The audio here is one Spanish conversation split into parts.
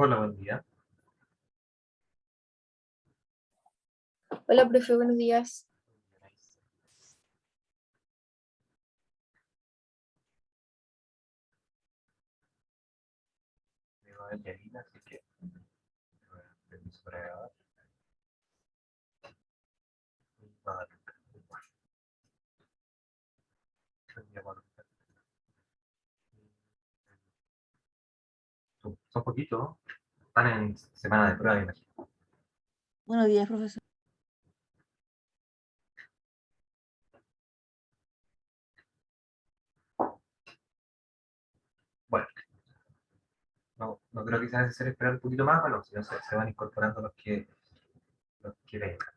Hola, buen día. Hola, profe, buenos días. Me va a Yanina, así que permiso para grabar. Son poquitos, ¿no? Están en semana de prueba, me imagino. Buenos días, profesor. Bueno, no creo que sea necesario esperar un poquito más, bueno, si no se van incorporando los que vengan.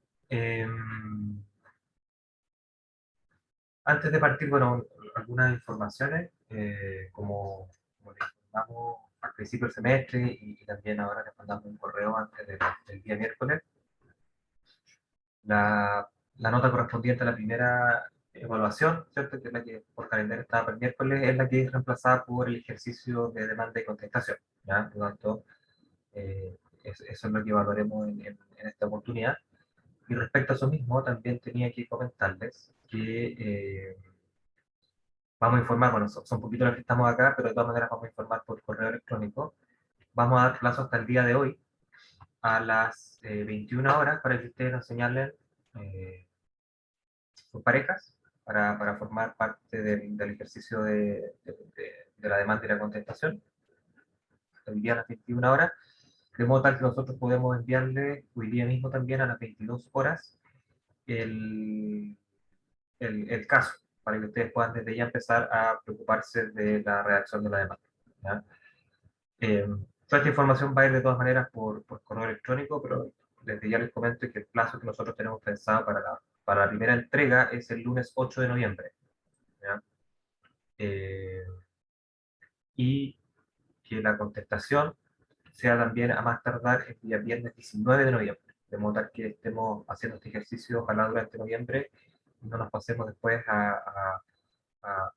Antes de partir, bueno, algunas informaciones, como les informamos al principio del semestre y también ahora les mandamos un correo antes del día miércoles. La nota correspondiente a la primera evaluación, ¿cierto? Que es la que por calendario estaba para el miércoles, es la que es reemplazada por el ejercicio de demanda y contestación, ¿ya? Por lo tanto, eso es lo que evaluaremos en esta oportunidad. Y respecto a eso mismo, también tenía que comentarles que vamos a informar, bueno, son poquitos los que estamos acá, pero de todas maneras vamos a informar por correo electrónico. Vamos a dar plazo hasta el día de hoy, a las 21 horas, para que ustedes nos señalen eh, sus parejas para formar parte del ejercicio de la demanda y la contestación, el día a las 21 horas, de modo tal que nosotros podemos enviarle hoy día mismo también a las 22 horas el, el caso, para que ustedes puedan desde ya empezar a preocuparse de la redacción de la demanda. ¿Ya? Toda esta información va a ir de todas maneras por correo electrónico, pero desde ya les comento que el plazo que nosotros tenemos pensado para la primera entrega es el lunes 8 de noviembre. ¿Ya? Eh, y que la contestación sea también a más tardar el día viernes 19 de noviembre, de modo tal que estemos haciendo este ejercicio ojalá durante noviembre y no nos pasemos después a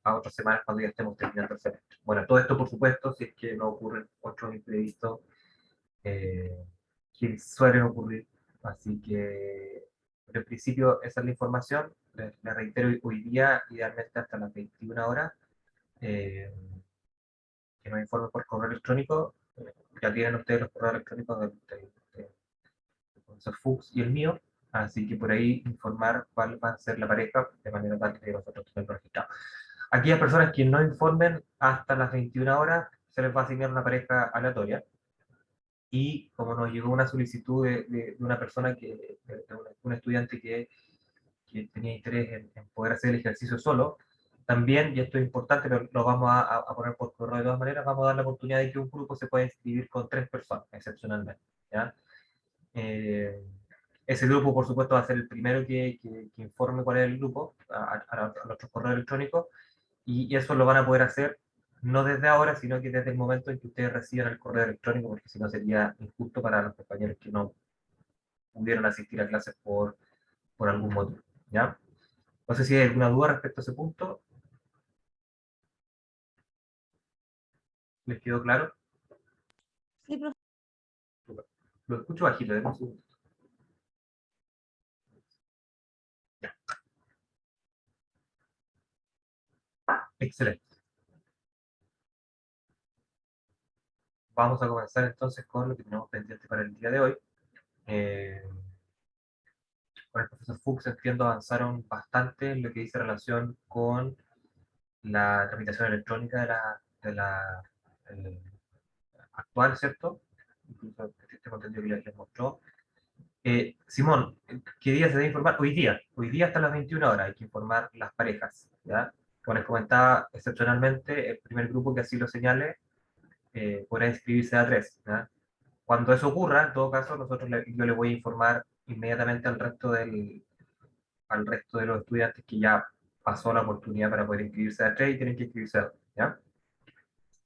otras semanas cuando ya estemos terminando el semestre. Bueno, todo esto por supuesto si es que no ocurren otros imprevistos eh, que suelen ocurrir, así que en principio esa es la información, les reitero hoy día, idealmente hasta las 21 horas, eh, que nos informe por correo electrónico. Ya tienen ustedes los correos electrónicos del profesor Fuchs y el mío, así que por ahí informar cuál va a ser la pareja, de manera tal que nosotros tenemos registrado. Aquellas personas que no informen hasta las 21 horas, se les va a asignar una pareja aleatoria. Y como nos llegó una solicitud de una persona, un estudiante que tenía interés en poder hacer el ejercicio solo, también, y esto es importante, pero lo vamos a poner por correo de todas maneras, vamos a dar la oportunidad de que un grupo se pueda inscribir con 3 personas, excepcionalmente. ¿Ya? Eh, Ese grupo, por supuesto, va a ser el primero que informe cuál es el grupo a nuestros correos electrónicos, y eso lo van a poder hacer no desde ahora, sino que desde el momento en que ustedes reciban el correo electrónico, porque si no sería injusto para los compañeros que no pudieron asistir a clases por algún motivo. ¿Ya? No sé si hay alguna duda respecto a ese punto. ¿Les quedó claro? Sí, profe. Lo escucho bajito, denme un segundo. Ya. Excelente. Vamos a comenzar entonces con lo que tenemos pendiente para el día de hoy. Eh, con el profesor Fuchs entiendo avanzaron bastante en lo que dice relación con la tramitación electrónica de la eh, actual, ¿cierto? Incluso tengo entendido que les mostró. Simón, ¿qué día se debe informar? Hoy día hasta las 21 horas hay que informar las parejas, ¿ya? Como les comentaba, excepcionalmente, el primer grupo que así lo señale podrá inscribirse a 3, ¿ya? Cuando eso ocurra, en todo caso, yo le voy a informar inmediatamente al resto de los estudiantes que ya pasó la oportunidad para poder inscribirse a 3 y tienen que inscribirse a 2, ¿ya?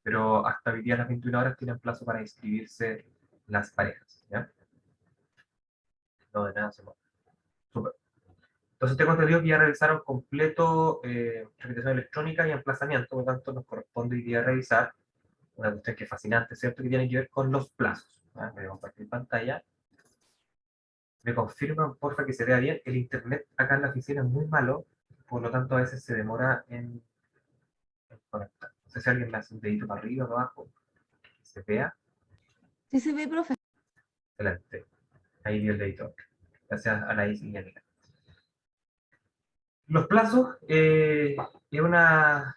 Pero hasta hoy día a las 21 horas tienen plazo para inscribirse las parejas, ¿ya? No, de nada, Simón. Súper. Entonces tengo entendido que ya revisaron completo tramitación electrónica y emplazamiento, por lo tanto nos corresponde hoy día revisar una cuestión que es fascinante, ¿cierto? Que tiene que ver con los plazos. ¿Ya? Voy a compartir pantalla. Me confirman, porfa, que se vea bien. El internet acá en la oficina es muy malo, por lo tanto a veces se demora en conectar. No sé si alguien me hace un dedito para arriba o para abajo, que se vea. Sí se ve, profe. Excelente. Ahí dio el dedito. Gracias a la Isi y a Nika. Los plazos es una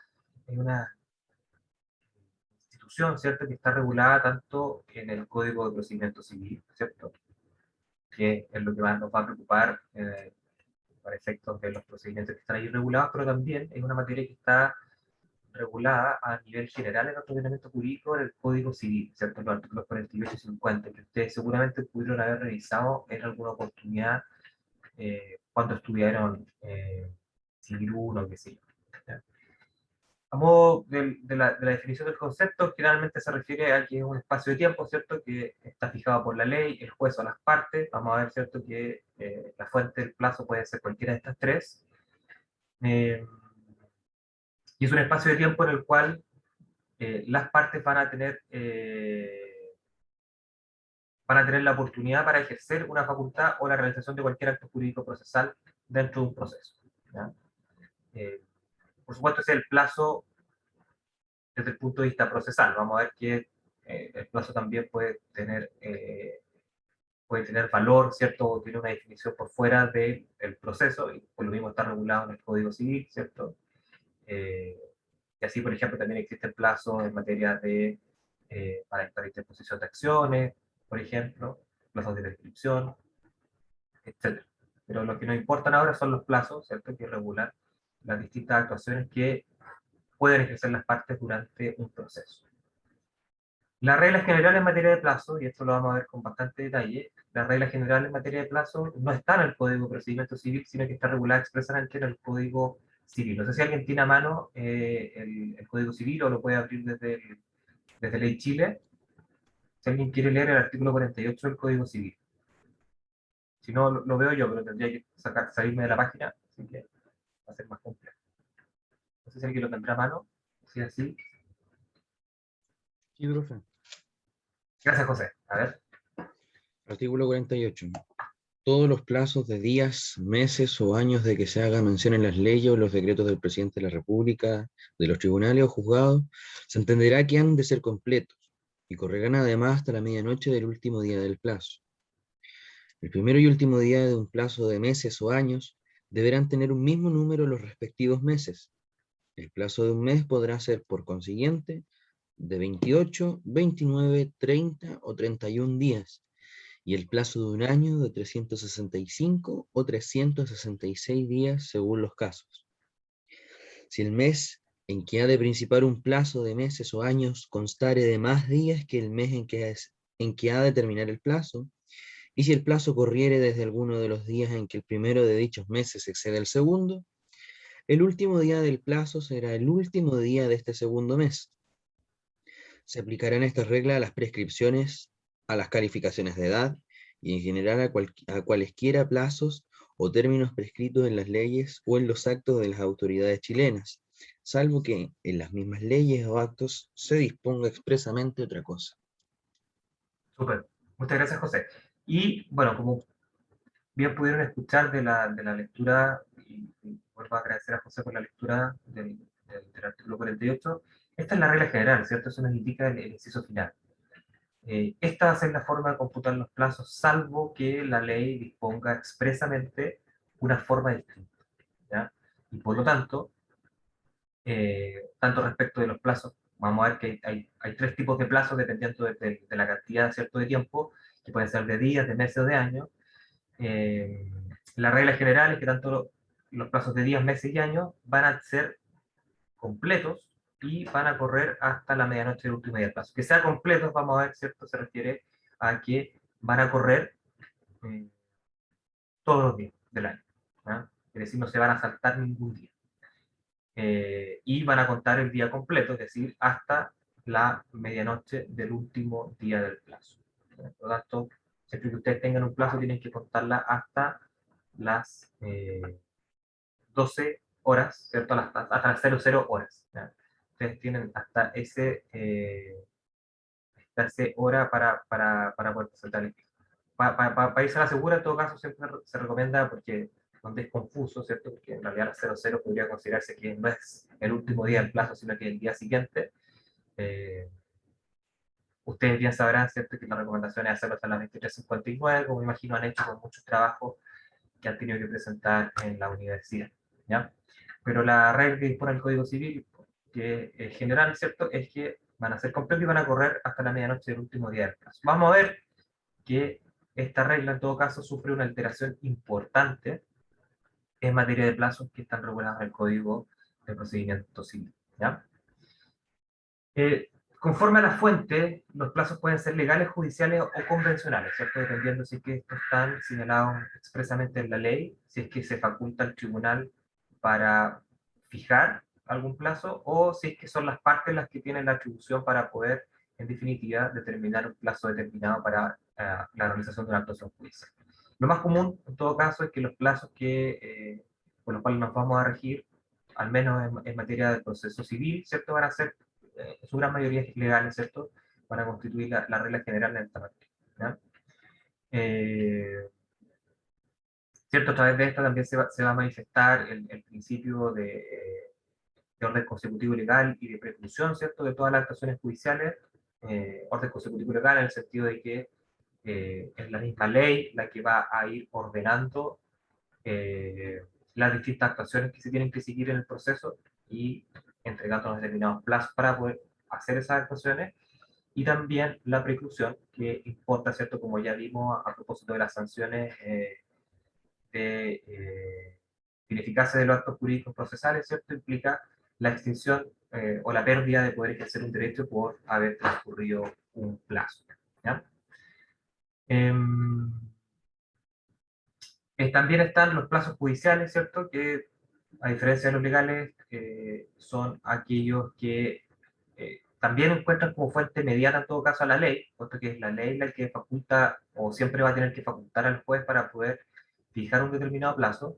institución, ¿cierto?, que está regulada tanto en el Código de Procedimiento Civil, ¿cierto?, que es lo que nos va a preocupar para efectos de los procedimientos que están ahí regulados, pero también es una materia que está regulada a nivel general en nuestro ordenamiento jurídico en el Código Civil, ¿cierto?, los artículos 48 y 50, que ustedes seguramente pudieron haber revisado en alguna oportunidad cuando estudiaron Civil 1, que sí. ¿Ya? A modo de la definición del concepto, generalmente se refiere a que es un espacio de tiempo, ¿cierto?, que está fijado por la ley, el juez o las partes. Vamos a ver, ¿cierto?, que la fuente del plazo puede ser cualquiera de estas tres. Eh, y es un espacio de tiempo en el cual las partes van a tener la oportunidad para ejercer una facultad o la realización de cualquier acto jurídico procesal dentro de un proceso. ¿Ya? Eh, por supuesto, ese es el plazo desde el punto de vista procesal. Vamos a ver que el plazo también puede tener valor, ¿cierto? O tiene una definición por fuera del proceso, y por lo mismo está regulado en el Código Civil, ¿cierto? Eh, y así, por ejemplo, también existen plazos en materia para interposición de acciones, por ejemplo, plazos de prescripción, etc. Pero lo que nos importan ahora son los plazos, ¿cierto?, que regulan las distintas actuaciones que pueden ejercer las partes durante un proceso. Las reglas generales en materia de plazo, y esto lo vamos a ver con bastante detalle, las reglas generales en materia de plazo no están en el Código de Procedimiento Civil, sino que está regulada expresamente en el Código Civil. No sé si alguien tiene a mano el Código Civil o lo puede abrir desde Ley Chile. Si alguien quiere leer el artículo 48 del Código Civil. Si no, lo veo yo, pero tendría que salirme de la página, así que va a ser más complejo. No sé si alguien lo tendrá a mano. Si es así. Sí, profe. Gracias, José. A ver. Artículo 48. Todos los plazos de días, meses o años de que se haga mención en las leyes o los decretos del presidente de la República, de los tribunales o juzgados, se entenderá que han de ser completos y correrán además hasta la medianoche del último día del plazo. El primero y último día de un plazo de meses o años deberán tener un mismo número los respectivos meses. El plazo de un mes podrá ser, por consiguiente, de 28, 29, 30 o 31 días, y el plazo de un año de 365 o 366 días según los casos. Si el mes en que ha de principar un plazo de meses o años constare de más días que el mes en que ha de terminar el plazo, y si el plazo corriere desde alguno de los días en que el primero de dichos meses excede el segundo, el último día del plazo será el último día de este segundo mes. Se aplicarán estas reglas a las prescripciones, a las calificaciones de edad y en general a cualesquiera plazos o términos prescritos en las leyes o en los actos de las autoridades chilenas, salvo que en las mismas leyes o actos se disponga expresamente otra cosa. Súper. Muchas gracias, José. Y bueno, como bien pudieron escuchar de la lectura, y vuelvo a agradecer a José por la lectura del artículo 48, esta es la regla general, ¿cierto? Eso nos indica el inciso final. Esta va a ser la forma de computar los plazos, salvo que la ley disponga expresamente una forma distinta, ¿ya? Y por lo tanto, tanto respecto de los plazos, vamos a ver que hay tres tipos de plazos dependiendo de la cantidad, ¿cierto?, de tiempo, que pueden ser de días, de meses o de años. La regla general es que tanto los plazos de días, meses y años van a ser completos y van a correr hasta la medianoche del último día del plazo. Que sea completos, vamos a ver, ¿cierto? Se refiere a que van a correr eh, todos los días del año. ¿Ya? Es decir, no se van a saltar ningún día. Y van a contar el día completo, es decir, hasta la medianoche del último día del plazo. Por lo tanto, siempre que ustedes tengan un plazo, tienen que contarla hasta las 12 horas, ¿cierto? Hasta las 00 horas. ¿Ya? Ustedes tienen hasta darse hora para poder presentar el quejo. Para irse a la segura, en todo caso, siempre se recomienda, porque donde es confuso, ¿cierto? Porque en realidad la 00 podría considerarse que no es el último día del plazo, sino que el día siguiente. Ustedes bien sabrán, ¿cierto?, que la recomendación es hacerlo hasta las 23:59, como me imagino han hecho con muchos trabajos que han tenido que presentar en la universidad, ¿ya? Pero la regla que dispone el Código Civil, que es general, ¿cierto?, es que van a ser completos y van a correr hasta la medianoche del último día del plazo. Vamos a ver que esta regla, en todo caso, sufre una alteración importante en materia de plazos que están regulados en el Código de Procedimiento Civil, ¿ya? Conforme a la fuente, los plazos pueden ser legales, judiciales o convencionales, ¿cierto? Dependiendo si es que estos están señalados expresamente en la ley, si es que se faculta al tribunal para fijar algún plazo, o si es que son las partes las que tienen la atribución para poder, en definitiva, determinar un plazo determinado para la realización de una actuación judicial. Lo más común, en todo caso, es que los plazos por los cuales nos vamos a regir, al menos en materia de proceso civil, ¿cierto?, van a ser su gran mayoría legales, ¿cierto?, para constituir la regla general en esta materia, ¿ya? ¿Cierto? A través de esto también se va a manifestar el principio de orden consecutivo legal y de preclusión, ¿cierto?, de todas las actuaciones judiciales. Orden consecutivo legal en el sentido de que es la misma ley la que va a ir ordenando las distintas actuaciones que se tienen que seguir en el proceso y entregando determinados plazos para poder hacer esas actuaciones. Y también la preclusión, que importa, ¿cierto?, como ya vimos a propósito de las sanciones de ineficacia de los actos jurídicos procesales, ¿cierto?, implica la extinción o la pérdida de poder ejercer un derecho por haber transcurrido un plazo, ¿ya? También están los plazos judiciales, ¿cierto?, que a diferencia de los legales son aquellos que también encuentran como fuente inmediata en todo caso a la ley, puesto que es la ley la que faculta o siempre va a tener que facultar al juez para poder fijar un determinado plazo,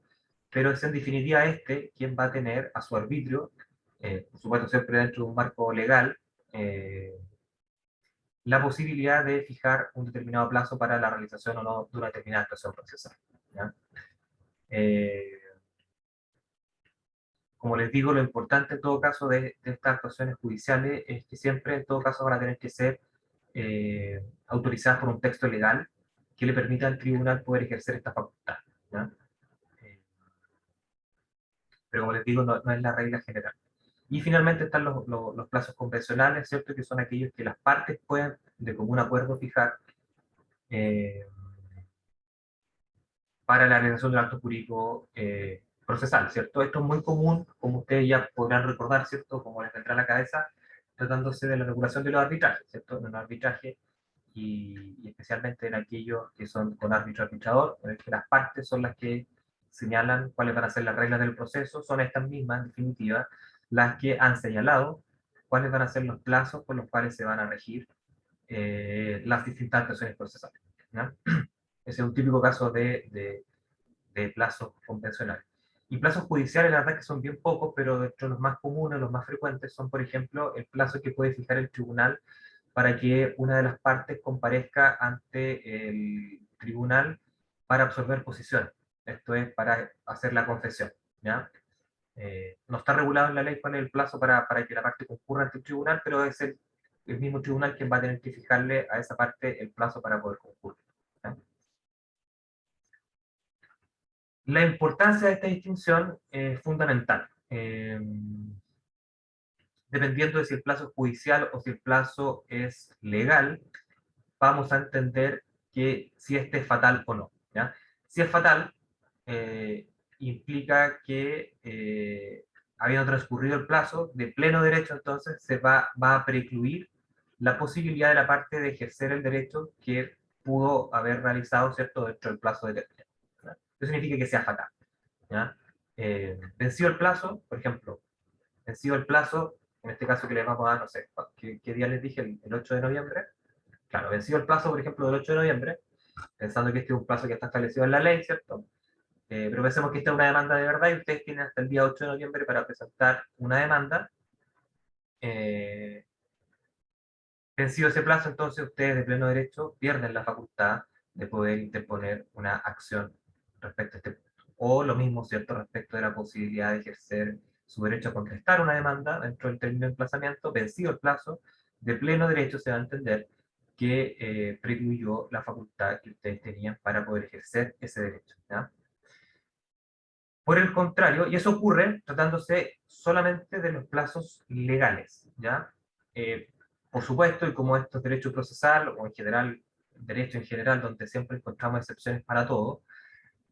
pero es en definitiva quien va a tener a su arbitrio, por supuesto siempre dentro de un marco legal, la posibilidad de fijar un determinado plazo para la realización o no de una determinada actuación procesal, ¿ya? Como les digo, lo importante en todo caso de estas actuaciones judiciales es que siempre en todo caso van a tener que ser autorizadas por un texto legal que le permita al tribunal poder ejercer esta facultad, ¿ya? Pero como les digo, no es la regla general. Y finalmente están los plazos convencionales, ¿cierto?, que son aquellos que las partes pueden de común acuerdo fijar para la realización del acto jurídico procesal, ¿cierto? Esto es muy común, como ustedes ya podrán recordar, ¿cierto?, como les vendrá a la cabeza, tratándose de la regulación de los arbitrajes, ¿cierto? En un arbitraje, y especialmente en aquellos que son con árbitro arbitrador, en el que las partes son las que señalan cuáles van a ser las reglas del proceso, son estas mismas, en definitiva, las que han señalado cuáles van a ser los plazos por los cuales se van a regir las distintas actuaciones procesales, ¿ya? Ese es un típico caso de plazos convencionales. Y plazos judiciales, la verdad que son bien pocos, pero dentro de los más comunes, los más frecuentes, son, por ejemplo, el plazo que puede fijar el tribunal para que una de las partes comparezca ante el tribunal para absolver posiciones. Esto es para hacer la confesión, ¿ya? No está regulado en la ley cuál es el plazo para que la parte concurra ante el tribunal, pero es el mismo tribunal quien va a tener que fijarle a esa parte el plazo para poder concurrir, ¿ya? La importancia de esta distinción es fundamental. Dependiendo de si el plazo es judicial o si el plazo es legal, vamos a entender que si este es fatal o no, ¿ya? Si es fatal, implica que habiendo transcurrido el plazo, de pleno derecho entonces se va a precluir la posibilidad de la parte de ejercer el derecho que pudo haber realizado, ¿cierto?, dentro del plazo determinado, ¿ya? Eso significa que sea fatal, ¿ya? Vencido el plazo, por ejemplo, vencido el plazo, en este caso que le vamos a dar, no sé, ¿qué día les dije? El 8 de noviembre. Claro, vencido el plazo, por ejemplo, del 8 de noviembre, pensando que este es un plazo que está establecido en la ley, ¿cierto? Pero pensemos que esta es una demanda de verdad y ustedes tienen hasta el día 8 de noviembre para presentar una demanda. Vencido ese plazo, entonces ustedes de pleno derecho pierden la facultad de poder interponer una acción respecto a este punto. O lo mismo, ¿cierto?, respecto de la posibilidad de ejercer su derecho a contestar una demanda dentro del término de emplazamiento, vencido el plazo, de pleno derecho se va a entender que precluyó la facultad que ustedes tenían para poder ejercer ese derecho, ¿ya? Por el contrario, y eso ocurre tratándose solamente de los plazos legales, ¿ya? Por supuesto, y como esto es derecho procesal, o en general, derecho en general, donde siempre encontramos excepciones para todo,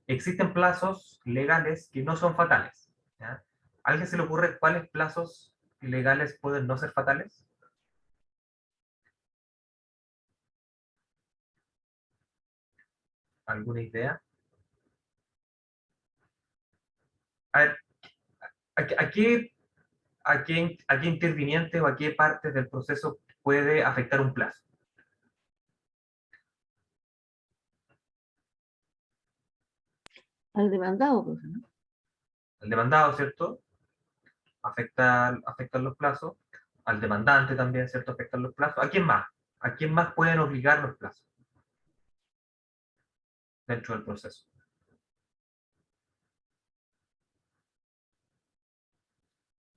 existen plazos legales que no son fatales, ¿ya? ¿A alguien se le ocurre cuáles plazos legales pueden no ser fatales? ¿Alguna idea? A ver, ¿a qué, a qué interviniente o a qué parte del proceso puede afectar un plazo? Al demandado, profe, ¿no? El demandado, ¿cierto? Afectan los plazos. Al demandante también, ¿cierto? Afectan los plazos. ¿A quién más? ¿A quién más pueden obligar los plazos dentro del proceso?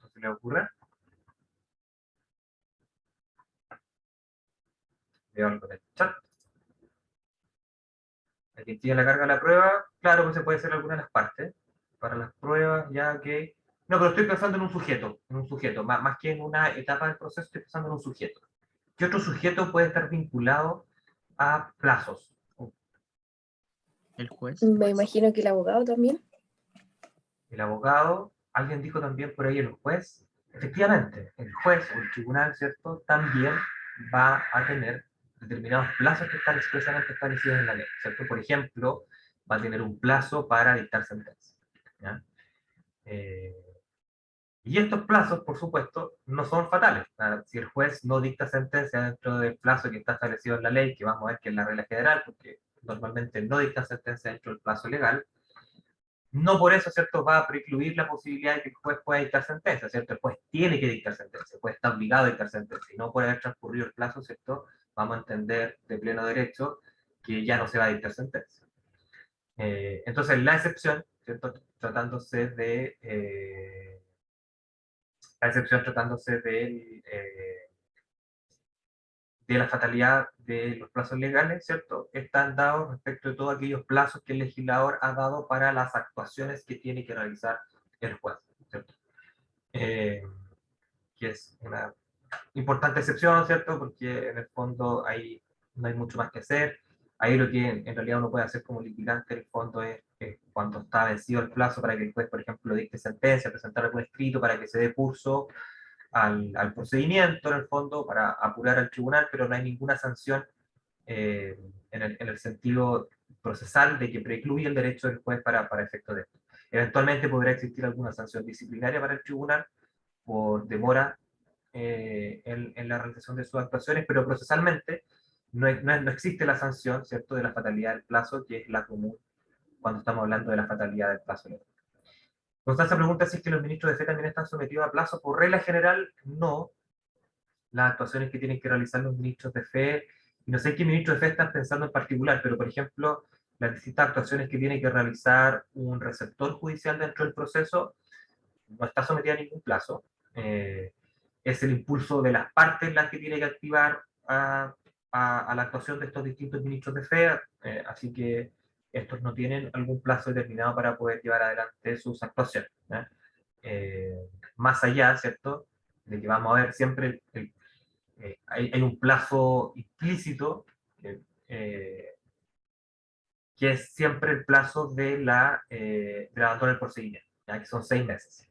¿No se le ocurre? Veo algo en el chat. ¿A quien tiene la carga de la prueba? Claro, pues se puede hacer alguna de las partes. Para las pruebas, ya que... No, pero estoy pensando en un sujeto, más que en una etapa del proceso, estoy pensando en un sujeto. ¿Qué otro sujeto puede estar vinculado a plazos? El juez. Me imagino que el abogado también. El abogado, alguien dijo también por ahí el juez. Efectivamente, el juez o el tribunal, ¿cierto?, también va a tener determinados plazos que están expresamente establecidos en la ley, ¿cierto? Por ejemplo, va a tener un plazo para dictar sentencia, ¿ya? Eh, y estos plazos, por supuesto, no son fatales. Si el juez no dicta sentencia dentro del plazo que está establecido en la ley, que vamos a ver que es la regla general, porque normalmente no dicta sentencia dentro del plazo legal, no por eso, ¿cierto?, va a precluir la posibilidad de que el juez pueda dictar sentencia, ¿cierto? El juez tiene que dictar sentencia, el juez está obligado a dictar sentencia, y no por haber transcurrido el plazo, ¿cierto?, vamos a entender de pleno derecho que ya no se va a dictar sentencia. Entonces, la excepción, ¿cierto?, tratándose de... la excepción tratándose de la fatalidad de los plazos legales, ¿cierto?, están dados respecto de todos aquellos plazos que el legislador ha dado para las actuaciones que tiene que realizar el juez, ¿cierto? Eh, que es una importante excepción, ¿cierto? Porque en el fondo ahí no hay mucho más que hacer. Ahí lo que en realidad uno puede hacer como litigante en el fondo es cuando está vencido el plazo para que el juez, por ejemplo, dicte sentencia, presentar algún escrito para que se dé curso al procedimiento, en el fondo, para apurar al tribunal, pero no hay ninguna sanción eh, en el sentido procesal de que precluye el derecho del juez para efecto de esto. Eventualmente podrá existir alguna sanción disciplinaria para el tribunal por demora en la realización de sus actuaciones, pero procesalmente no existe la sanción, ¿cierto?, de la fatalidad del plazo, que es la común cuando estamos hablando de la fatalidad del plazo legal. Constanza pregunta si es que los ministros de fe también están sometidos a plazo. Por regla general, no. Las actuaciones que tienen que realizar los ministros de fe, y no sé qué ministros de fe están pensando en particular, pero por ejemplo, las distintas actuaciones que tiene que realizar un receptor judicial dentro del proceso, no está sometida a ningún plazo. Es el impulso de las partes las que tiene que activar a la actuación de estos distintos ministros de fe, así que estos no tienen algún plazo determinado para poder llevar adelante sus actuaciones, ¿eh? Más allá, ¿cierto?, de que vamos a ver siempre hay un plazo implícito eh, que es siempre el plazo del abandono del procedimiento, ¿ya?, que son 6 meses.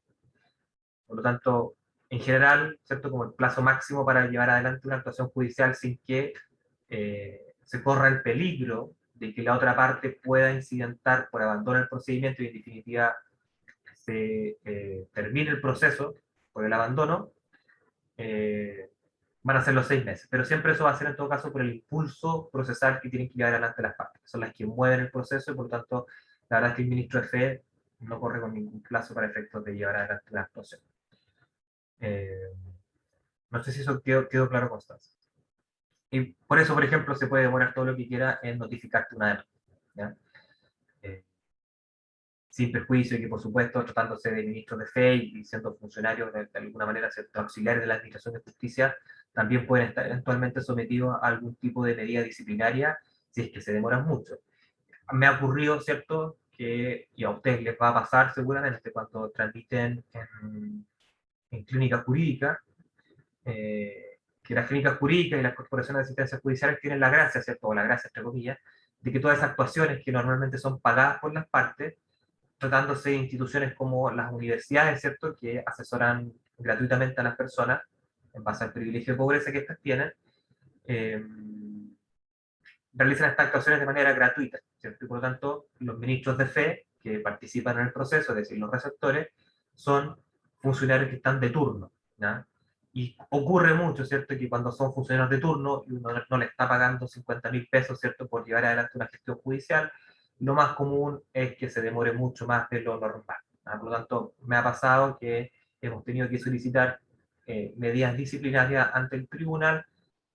Por lo tanto, en general, ¿cierto?, como el plazo máximo para llevar adelante una actuación judicial sin que se corra el peligro de que la otra parte pueda incidentar por abandono del procedimiento y en definitiva se termine el proceso por el abandono, van a ser los 6 meses. Pero siempre eso va a ser en todo caso por el impulso procesal que tienen que llevar adelante las partes. Son las que mueven el proceso y por lo tanto, la verdad es que el ministro de fe no corre con ningún plazo para efectos de llevar adelante la actuación. No sé si eso quedó claro, Constanza. Y por eso, por ejemplo, se puede demorar todo lo que quiera en notificarte una demanda, ¿ya? Sin perjuicio de que, por supuesto, tratándose de ministros de fe y siendo funcionarios de alguna manera, ¿cierto?, auxiliares de la Administración de Justicia, también pueden estar eventualmente sometidos a algún tipo de medida disciplinaria si es que se demoran mucho. Me ha ocurrido, ¿cierto?, que, y a ustedes les va a pasar seguramente cuando transmiten en clínica jurídica, que las clínicas jurídicas y las corporaciones de asistencia judiciales tienen la gracia, ¿cierto?, o la gracia, entre comillas, de que todas esas actuaciones que normalmente son pagadas por las partes, tratándose de instituciones como las universidades, ¿cierto?, que asesoran gratuitamente a las personas en base al privilegio de pobreza que éstas tienen, eh, realizan estas actuaciones de manera gratuita, ¿cierto? Y por lo tanto, los ministros de fe que participan en el proceso, es decir, los receptores, son funcionarios que están de turno, ¿ya? Y ocurre mucho, ¿cierto?, que cuando son funcionarios de turno y uno no le está pagando 50.000 pesos, ¿cierto?, por llevar adelante una gestión judicial, lo más común es que se demore mucho más de lo normal, ¿ya? Por lo tanto, me ha pasado que hemos tenido que solicitar medidas disciplinarias ante el tribunal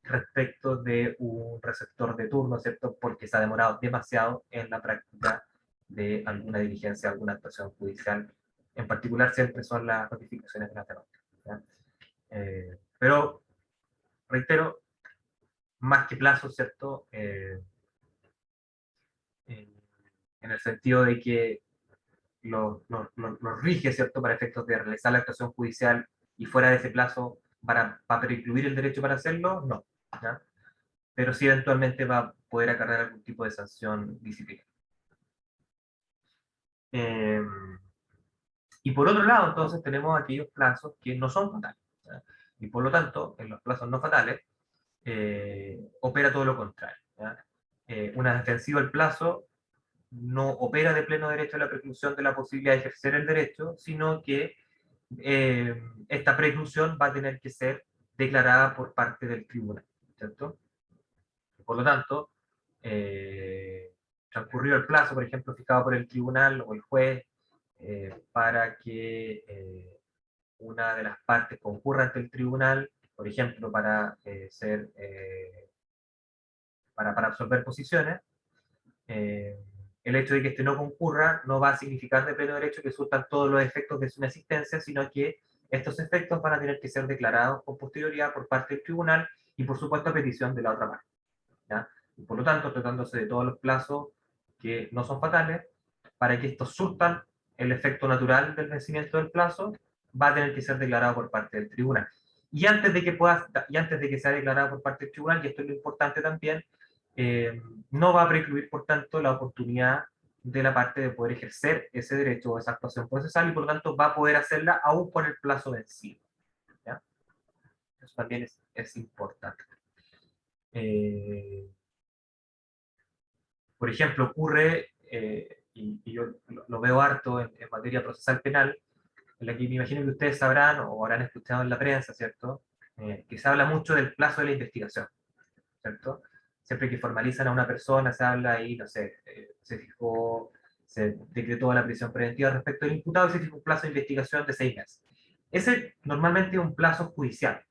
respecto de un receptor de turno, ¿cierto?, porque se ha demorado demasiado en la práctica de alguna diligencia, alguna actuación judicial. En particular, siempre son las notificaciones de la demanda. Pero, reitero, más que plazo, ¿cierto?, en el sentido de que los rige, ¿cierto?, para efectos de realizar la actuación judicial y fuera de ese plazo para precluir el derecho para hacerlo, no, ¿ya? Pero sí eventualmente va a poder acarrear algún tipo de sanción disciplinaria. Y por otro lado, entonces, tenemos aquellos plazos que no son fatales, ¿ya? Y por lo tanto, en los plazos no fatales, opera todo lo contrario, ¿ya? Una vez vencido el plazo, no opera de pleno derecho a la preclusión de la posibilidad de ejercer el derecho, sino que esta preclusión va a tener que ser declarada por parte del tribunal, ¿cierto? Por lo tanto, transcurrido el plazo, por ejemplo, fijado por el tribunal o el juez, para que una de las partes concurra ante el tribunal, por ejemplo, para absolver posiciones, el hecho de que este no concurra no va a significar de pleno derecho que surtan todos los efectos de su inasistencia, sino que estos efectos van a tener que ser declarados con posterioridad por parte del tribunal y, por supuesto, a petición de la otra parte, ¿ya? Y por lo tanto, tratándose de todos los plazos que no son fatales, para que estos surtan el efecto natural del vencimiento del plazo, va a tener que ser declarado por parte del tribunal. Y antes de que sea declarado por parte del tribunal, y esto es lo importante también, no va a precluir, por tanto, la oportunidad de la parte de poder ejercer ese derecho o esa actuación procesal y, por lo tanto, va a poder hacerla aún con el plazo vencido, ¿ya? Eso también es importante. Por ejemplo, ocurre, y yo lo veo harto en materia procesal penal, en la que me imagino que ustedes sabrán o habrán escuchado en la prensa, ¿cierto?, que se habla mucho del plazo de la investigación, ¿cierto? Siempre que formalizan a una persona, se habla ahí, no sé, se decretó la prisión preventiva respecto al imputado y se fijó un plazo de investigación de 6 meses. Ese normalmente es un plazo judicial,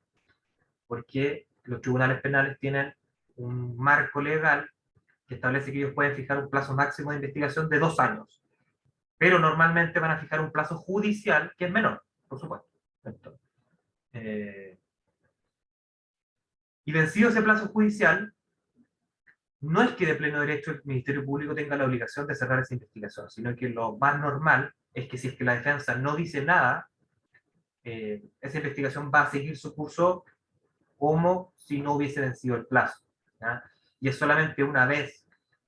porque los tribunales penales tienen un marco legal que establece que ellos pueden fijar un plazo máximo de investigación de 2 años, pero normalmente van a fijar un plazo judicial que es menor, por supuesto. Y vencido ese plazo judicial, no es que de pleno derecho el Ministerio Público tenga la obligación de cerrar esa investigación, sino que lo más normal es que si es que la defensa no dice nada, esa investigación va a seguir su curso como si no hubiese vencido el plazo, ¿ya? Y es solamente una vez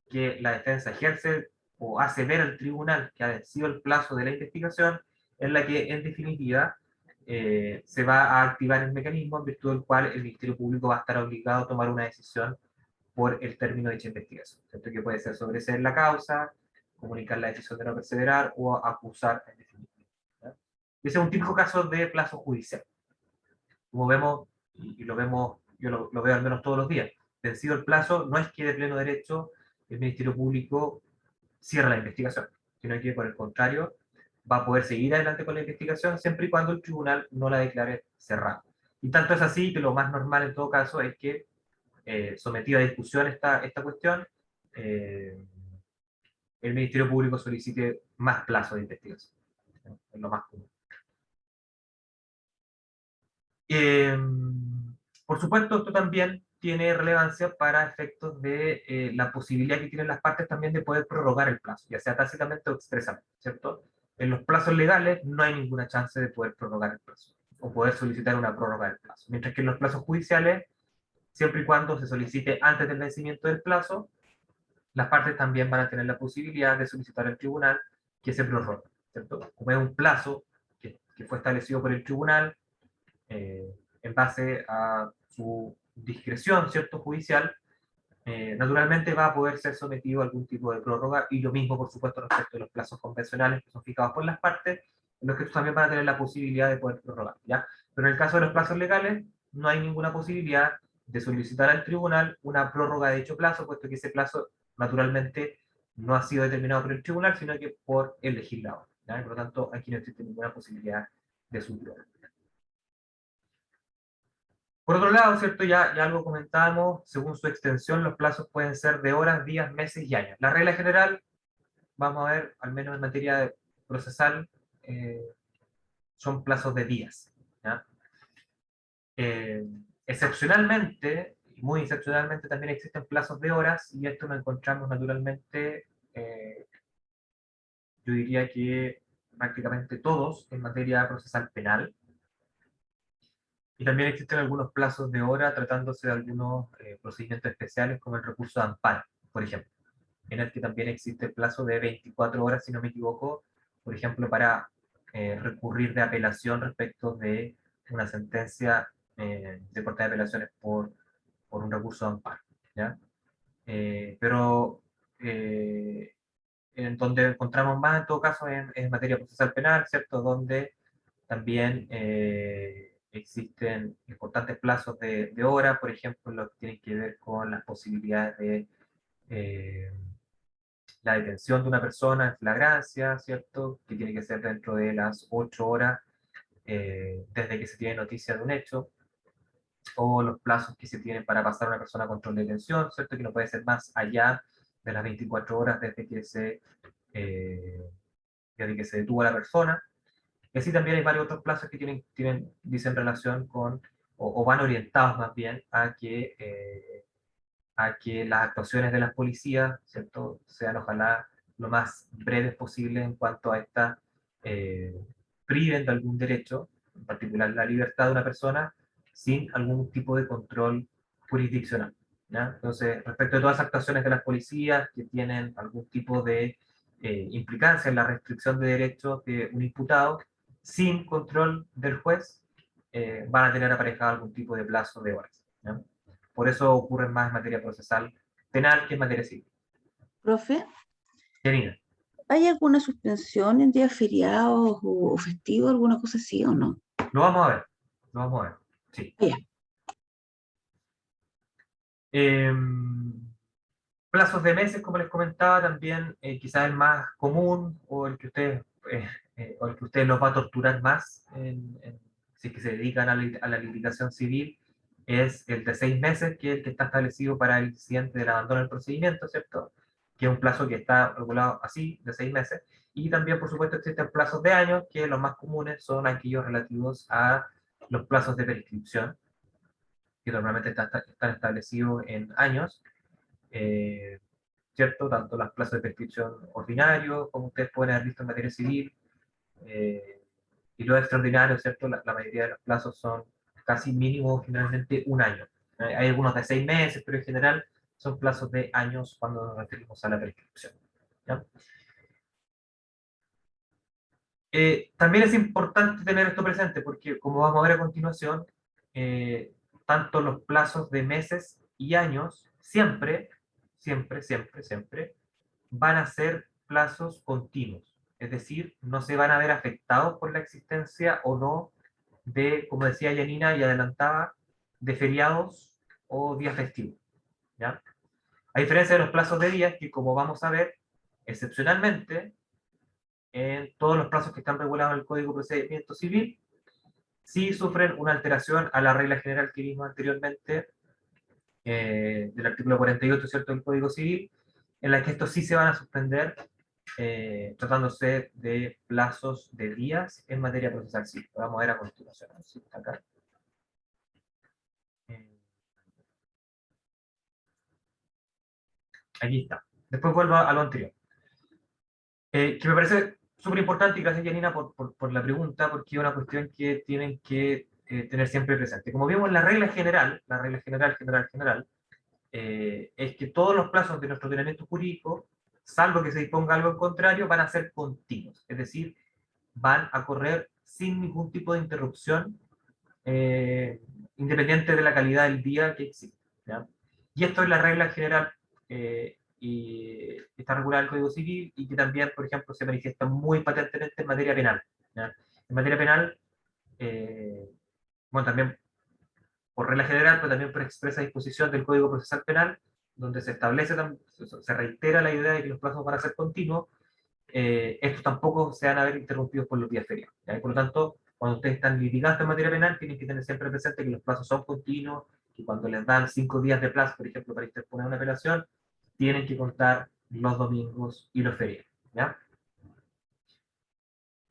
que la defensa ejerce o hace ver al tribunal que ha vencido el plazo de la investigación, en la que, en definitiva, se va a activar el mecanismo en virtud del cual el Ministerio Público va a estar obligado a tomar una decisión por el término de dicha investigación, ¿cierto? Que puede ser sobreseer la causa, comunicar la decisión de no perseverar o acusar en definitiva, ¿ya? Ese es un típico caso de plazo judicial. Como vemos, y lo vemos, yo lo veo al menos todos los días, vencido el plazo, no es que de pleno derecho el Ministerio Público cierra la investigación, sino que por el contrario va a poder seguir adelante con la investigación siempre y cuando el tribunal no la declare cerrada. Y tanto es así que lo más normal en todo caso es que sometida a discusión esta cuestión, el Ministerio Público solicite más plazo de investigación. Es lo más común. Por supuesto, esto también tiene relevancia para efectos de la posibilidad que tienen las partes también de poder prorrogar el plazo, ya sea tácitamente o expresamente, ¿cierto? En los plazos legales no hay ninguna chance de poder prorrogar el plazo o poder solicitar una prórroga del plazo, mientras que en los plazos judiciales, siempre y cuando se solicite antes del vencimiento del plazo, las partes también van a tener la posibilidad de solicitar al tribunal que se prorrogue, ¿cierto? Como es un plazo que fue establecido por el tribunal, en base a su discreción, ¿cierto?, judicial, naturalmente va a poder ser sometido a algún tipo de prórroga, y lo mismo, por supuesto, respecto de los plazos convencionales que son fijados por las partes, en los que también van a tener la posibilidad de poder prorrogar, ¿ya? Pero en el caso de los plazos legales, no hay ninguna posibilidad de solicitar al tribunal una prórroga de dicho plazo, puesto que ese plazo, naturalmente, no ha sido determinado por el tribunal, sino que por el legislador, ¿ya? Por lo tanto, aquí no existe ninguna posibilidad de su prórroga. Por otro lado, ¿cierto? Ya algo comentábamos, según su extensión, los plazos pueden ser de horas, días, meses y años. La regla general, vamos a ver, al menos en materia procesal, son plazos de días, ¿ya? Excepcionalmente, y muy excepcionalmente, también existen plazos de horas, y esto lo encontramos naturalmente, yo diría que prácticamente todos en materia procesal penal. Y también existen algunos plazos de hora tratándose de algunos procedimientos especiales, como el recurso de amparo, por ejemplo, en el que también existe el plazo de 24 horas, si no me equivoco, por ejemplo, para recurrir de apelación respecto de una sentencia de Corte de Apelaciones por un recurso de amparo, ¿ya? Pero en donde encontramos más, en todo caso, en materia procesal penal, ¿cierto? Donde también existen importantes plazos de hora, por ejemplo, lo que tiene que ver con las posibilidades de la detención de una persona en flagrancia, ¿cierto? Que tiene que ser dentro de las 8 horas desde que se tiene noticia de un hecho, o los plazos que se tienen para pasar a una persona a control de detención, ¿cierto? Que no puede ser más allá de las 24 horas desde que se detuvo a la persona. Y así también hay varios otros plazos que dicen relación con, o van orientados más bien a que las actuaciones de las policías, ¿cierto?, sean ojalá lo más breves posible en cuanto a esta, priven de algún derecho, en particular la libertad de una persona, sin algún tipo de control jurisdiccional, ¿ya? Entonces, respecto a todas las actuaciones de las policías que tienen algún tipo de implicancia en la restricción de derechos de un imputado, sin control del juez, van a tener aparejado algún tipo de plazo de horas, ¿ya? Por eso ocurre más en materia procesal penal que en materia civil. Profe, Janina, ¿hay alguna suspensión en días feriados o festivos, alguna cosa así o no? lo vamos a ver, sí. Ya. Plazos de meses, como les comentaba, también quizás el más común, o el que ustedes los va a torturar más si es que se dedican a la litigación civil, es el de 6 meses, que es el que está establecido para el incidente del abandono del procedimiento, ¿cierto? Que es un plazo que está regulado así, de 6 meses. Y también, por supuesto, existen plazos de años, que los más comunes son aquellos relativos a los plazos de prescripción, que normalmente están establecidos en años, ¿cierto? Tanto las plazas de prescripción ordinarios, como ustedes pueden haber visto en materia civil, y los extraordinarios, ¿cierto? La mayoría de los plazos son casi mínimo, generalmente un año. Hay algunos de 6 meses, pero en general son plazos de años cuando nos referimos a la prescripción, ¿ya? También es importante tener esto presente, porque como vamos a ver a continuación, tanto los plazos de meses y años siempre, siempre, siempre, siempre van a ser plazos continuos. Es decir, no se van a ver afectados por la existencia o no de, como decía Janina y adelantaba, de feriados o días festivos, ¿ya? A diferencia de los plazos de días, que como vamos a ver, excepcionalmente, en todos los plazos que están regulados en el Código de Procedimiento Civil, sí sufren una alteración a la regla general que vimos anteriormente, del artículo 48, ¿cierto?, del Código Civil, en la que estos sí se van a suspender, tratándose de plazos de días en materia procesal civil. Lo vamos a ver a continuación. ¿Sí? Acá. Aquí está. Después vuelvo a lo anterior. Que me parece súper importante, y gracias Janina por la pregunta, porque es una cuestión que tienen que tener siempre presente. Como vimos, la regla general, es que todos los plazos de nuestro ordenamiento jurídico, salvo que se disponga algo en contrario, van a ser continuos, es decir, van a correr sin ningún tipo de interrupción, independiente de la calidad del día que existe. ¿Ya? Y esto es la regla general, y está regulada en el Código Civil, y que también, por ejemplo, se manifiesta muy patentemente en materia penal. ¿Ya? En materia penal, bueno, también por regla general, pero también por expresa disposición del Código Procesal Penal, donde se establece, se reitera la idea de que los plazos van a ser continuos. Estos tampoco se van a ver interrumpidos por los días feriados. ¿Ya? Y por lo tanto, cuando ustedes están litigando en materia penal, tienen que tener siempre presente que los plazos son continuos, y cuando les dan 5 días de plazo, por ejemplo, para interponer una apelación, tienen que contar los domingos y los feriados. ¿Ya?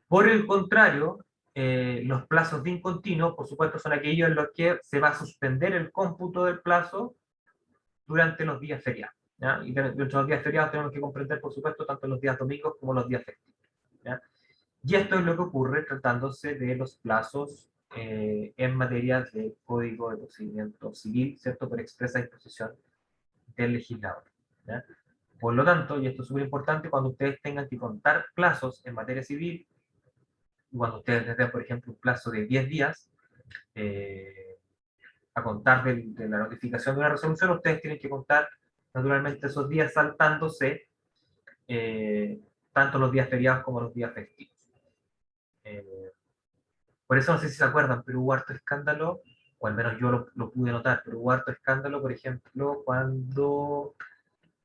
Por el contrario, los plazos de incontinuo, por supuesto, son aquellos en los que se va a suspender el cómputo del plazo durante los días feriados. ¿Ya? Y dentro de los días feriados tenemos que comprender, por supuesto, tanto los días domingos como los días festivos. ¿Ya? Y esto es lo que ocurre tratándose de los plazos en materia de Código de Procedimiento Civil, ¿cierto?, por expresa disposición del legislador. ¿Ya? Por lo tanto, y esto es súper importante, cuando ustedes tengan que contar plazos en materia civil, cuando ustedes les den, por ejemplo, un plazo de 10 días, a contar de la notificación de una resolución, ustedes tienen que contar naturalmente esos días saltándose tanto los días feriados como los días festivos. Por eso no sé si se acuerdan, pero hubo harto escándalo, o al menos yo lo pude notar, pero hubo harto escándalo, por ejemplo, cuando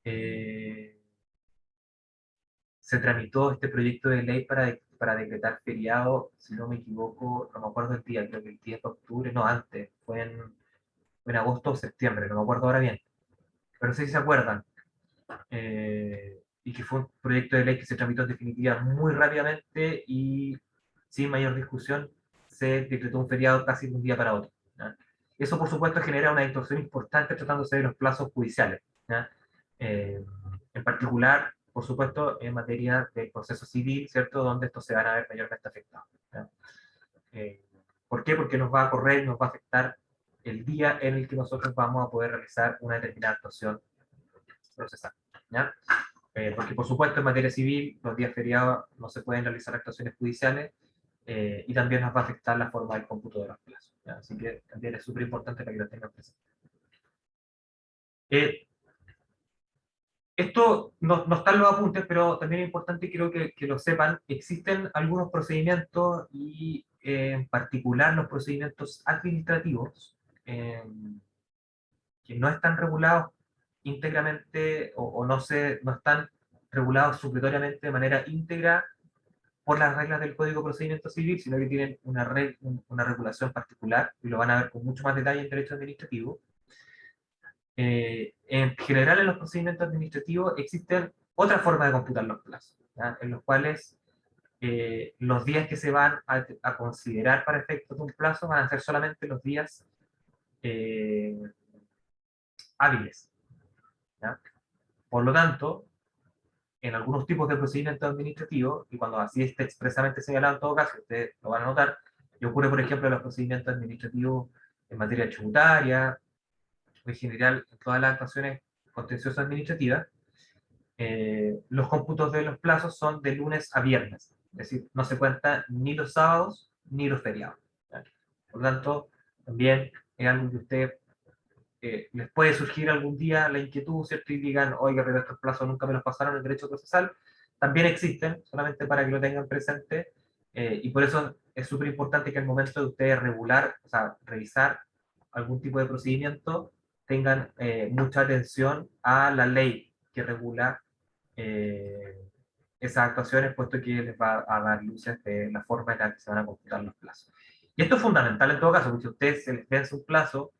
se tramitó este proyecto de ley para decretar feriado, si no me equivoco, no me acuerdo el día, creo que el 10 de octubre, no, antes, fue en agosto o septiembre, no me acuerdo ahora bien, pero no sé si se acuerdan, y que fue un proyecto de ley que se tramitó en definitiva muy rápidamente y sin mayor discusión se decretó un feriado casi de un día para otro. ¿Ya? Eso, por supuesto, genera una distorsión importante tratándose de los plazos judiciales. ¿Ya? En particular, por supuesto, en materia de proceso civil, ¿cierto?, donde estos se van a ver mayormente afectados. ¿Ya? ¿Por qué? Porque nos va a correr, nos va a afectar el día en el que nosotros vamos a poder realizar una determinada actuación procesal. ¿Ya? Porque, por supuesto, en materia civil, los días feriados no se pueden realizar actuaciones judiciales, y también nos va a afectar la forma del cómputo de los plazos. ¿Ya? Así que también es súper importante para que lo tengan presente. Esto no está en los apuntes, pero también es importante, creo que lo sepan. Existen algunos procedimientos, y en particular los procedimientos administrativos, que no están regulados íntegramente, o no están regulados supletoriamente de manera íntegra por las reglas del Código de Procedimiento Civil, sino que tienen una regulación particular, y lo van a ver con mucho más detalle en derecho administrativo. En general, en los procedimientos administrativos existen otras formas de computar los plazos, ¿ya? En los cuales los días que se van a considerar para efectos de un plazo van a ser solamente los días hábiles. ¿Ya? Por lo tanto, en algunos tipos de procedimientos administrativos, y cuando así esté expresamente señalado en todo caso, ustedes lo van a notar, y ocurre, por ejemplo, en los procedimientos administrativos en materia tributaria, o en general en todas las actuaciones contenciosas administrativas, los cómputos de los plazos son de lunes a viernes, es decir, no se cuentan ni los sábados ni los feriados. ¿Ya? Por lo tanto, también es algo que usted les puede surgir algún día la inquietud, ¿cierto? Y digan, oiga, pero estos plazos nunca me los pasaron en el derecho procesal. También existen, solamente para que lo tengan presente, y por eso es súper importante que al momento de ustedes regular, o sea, revisar algún tipo de procedimiento, tengan mucha atención a la ley que regula esas actuaciones, puesto que les va a dar luces de la forma en la que se van a computar los plazos. Y esto es fundamental en todo caso, porque si ustedes se les vence un plazo,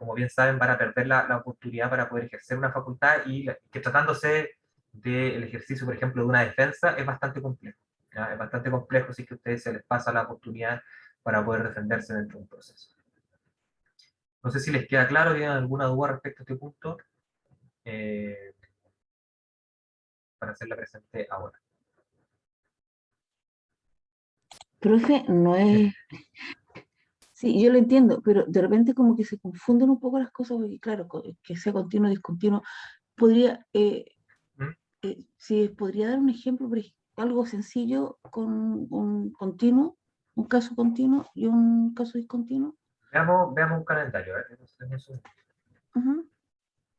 como bien saben, van a perder la oportunidad para poder ejercer una facultad y que tratándose del ejercicio, por ejemplo, de una defensa, es bastante complejo. ¿Ya? Es bastante complejo si es que a ustedes se les pasa la oportunidad para poder defenderse dentro de un proceso. No sé si les queda claro, ¿tienen alguna duda respecto a este punto? Para hacerla presente ahora. Profe, no es... Sí, yo lo entiendo, pero de repente como que se confunden un poco las cosas, porque claro, que sea continuo, discontinuo. Podría, ¿Mm? si podría dar un ejemplo, por algo sencillo con un continuo, un caso continuo y un caso discontinuo. Veamos un calendario. Ujú.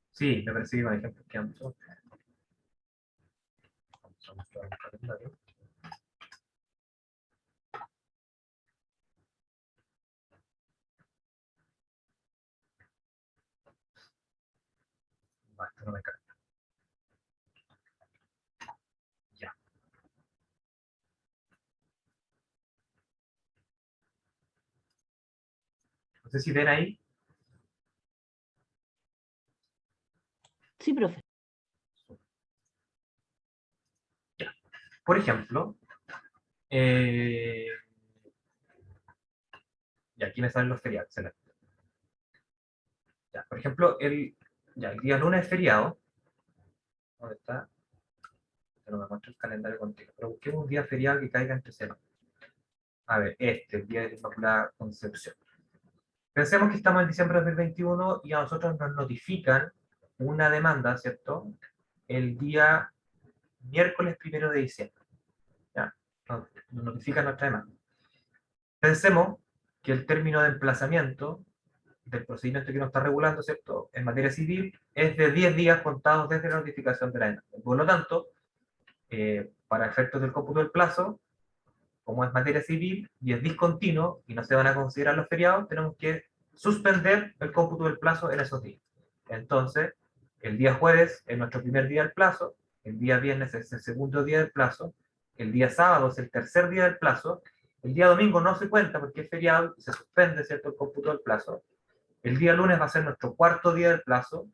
Sí, me parece que con ejemplos que han hecho. Vamos a mostrar un calendario. Va, esto no me cae. Ya. No sé si ven ahí. Sí, profe. Ya. Por ejemplo, y aquí me salen los feriados. Excelente. Ya, por ejemplo, el día lunes es feriado. ¿Dónde está? No me muestra el calendario contigo. Pero busquemos un día feriado que caiga entre semanas. A ver, el día de la Inmaculada Concepción. Pensemos que estamos en diciembre de 2021 y a nosotros nos notifican una demanda, ¿cierto? El día miércoles 1 de diciembre. ¿Ya? Nos notifican nuestra demanda. Pensemos que el término de emplazamiento del procedimiento que nos está regulando, ¿cierto? En materia civil es de 10 días contados desde la notificación de la demanda. Por lo tanto, para efectos del cómputo del plazo, como es materia civil y es discontinuo y no se van a considerar los feriados, tenemos que suspender el cómputo del plazo en esos días. Entonces, el día jueves es nuestro primer día del plazo, el día viernes es el segundo día del plazo, el día sábado es el tercer día del plazo, el día domingo no se cuenta porque es feriado y se suspende, ¿cierto?, el cómputo del plazo. El día lunes va a ser nuestro cuarto día del plazo,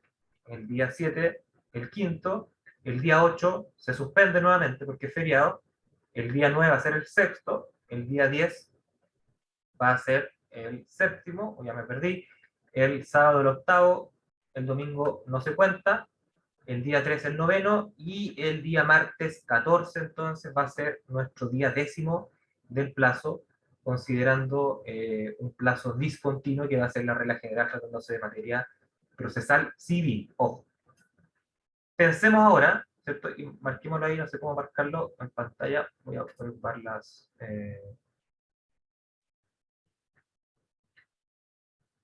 el día 7 el quinto, el día 8 se suspende nuevamente porque es feriado, el día 9 va a ser el sexto, el día 10 va a ser el séptimo, o ya me perdí, el sábado el octavo, el domingo no se cuenta, el día 13 el noveno, y el día martes 14 entonces va a ser nuestro día décimo del plazo, considerando un plazo discontinuo que va a ser la regla general tratándose de materia procesal civil. Ojo. Pensemos ahora, ¿cierto? Y marquémoslo ahí, no sé cómo marcarlo en pantalla, voy a observar las...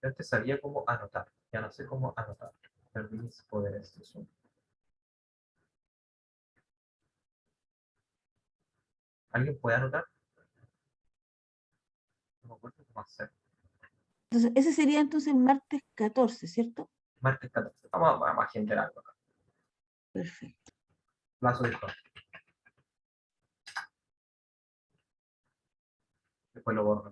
antes sabía cómo anotar, ya no sé cómo anotar. Perdí mis poderes de Zoom. ¿Alguien puede anotar? No me acuerdo cómo hacer. Entonces, ese sería entonces el martes 14, ¿cierto? Martes 14. Vamos a generar algo acá. Perfecto. Plazo de jornada. Después lo borro.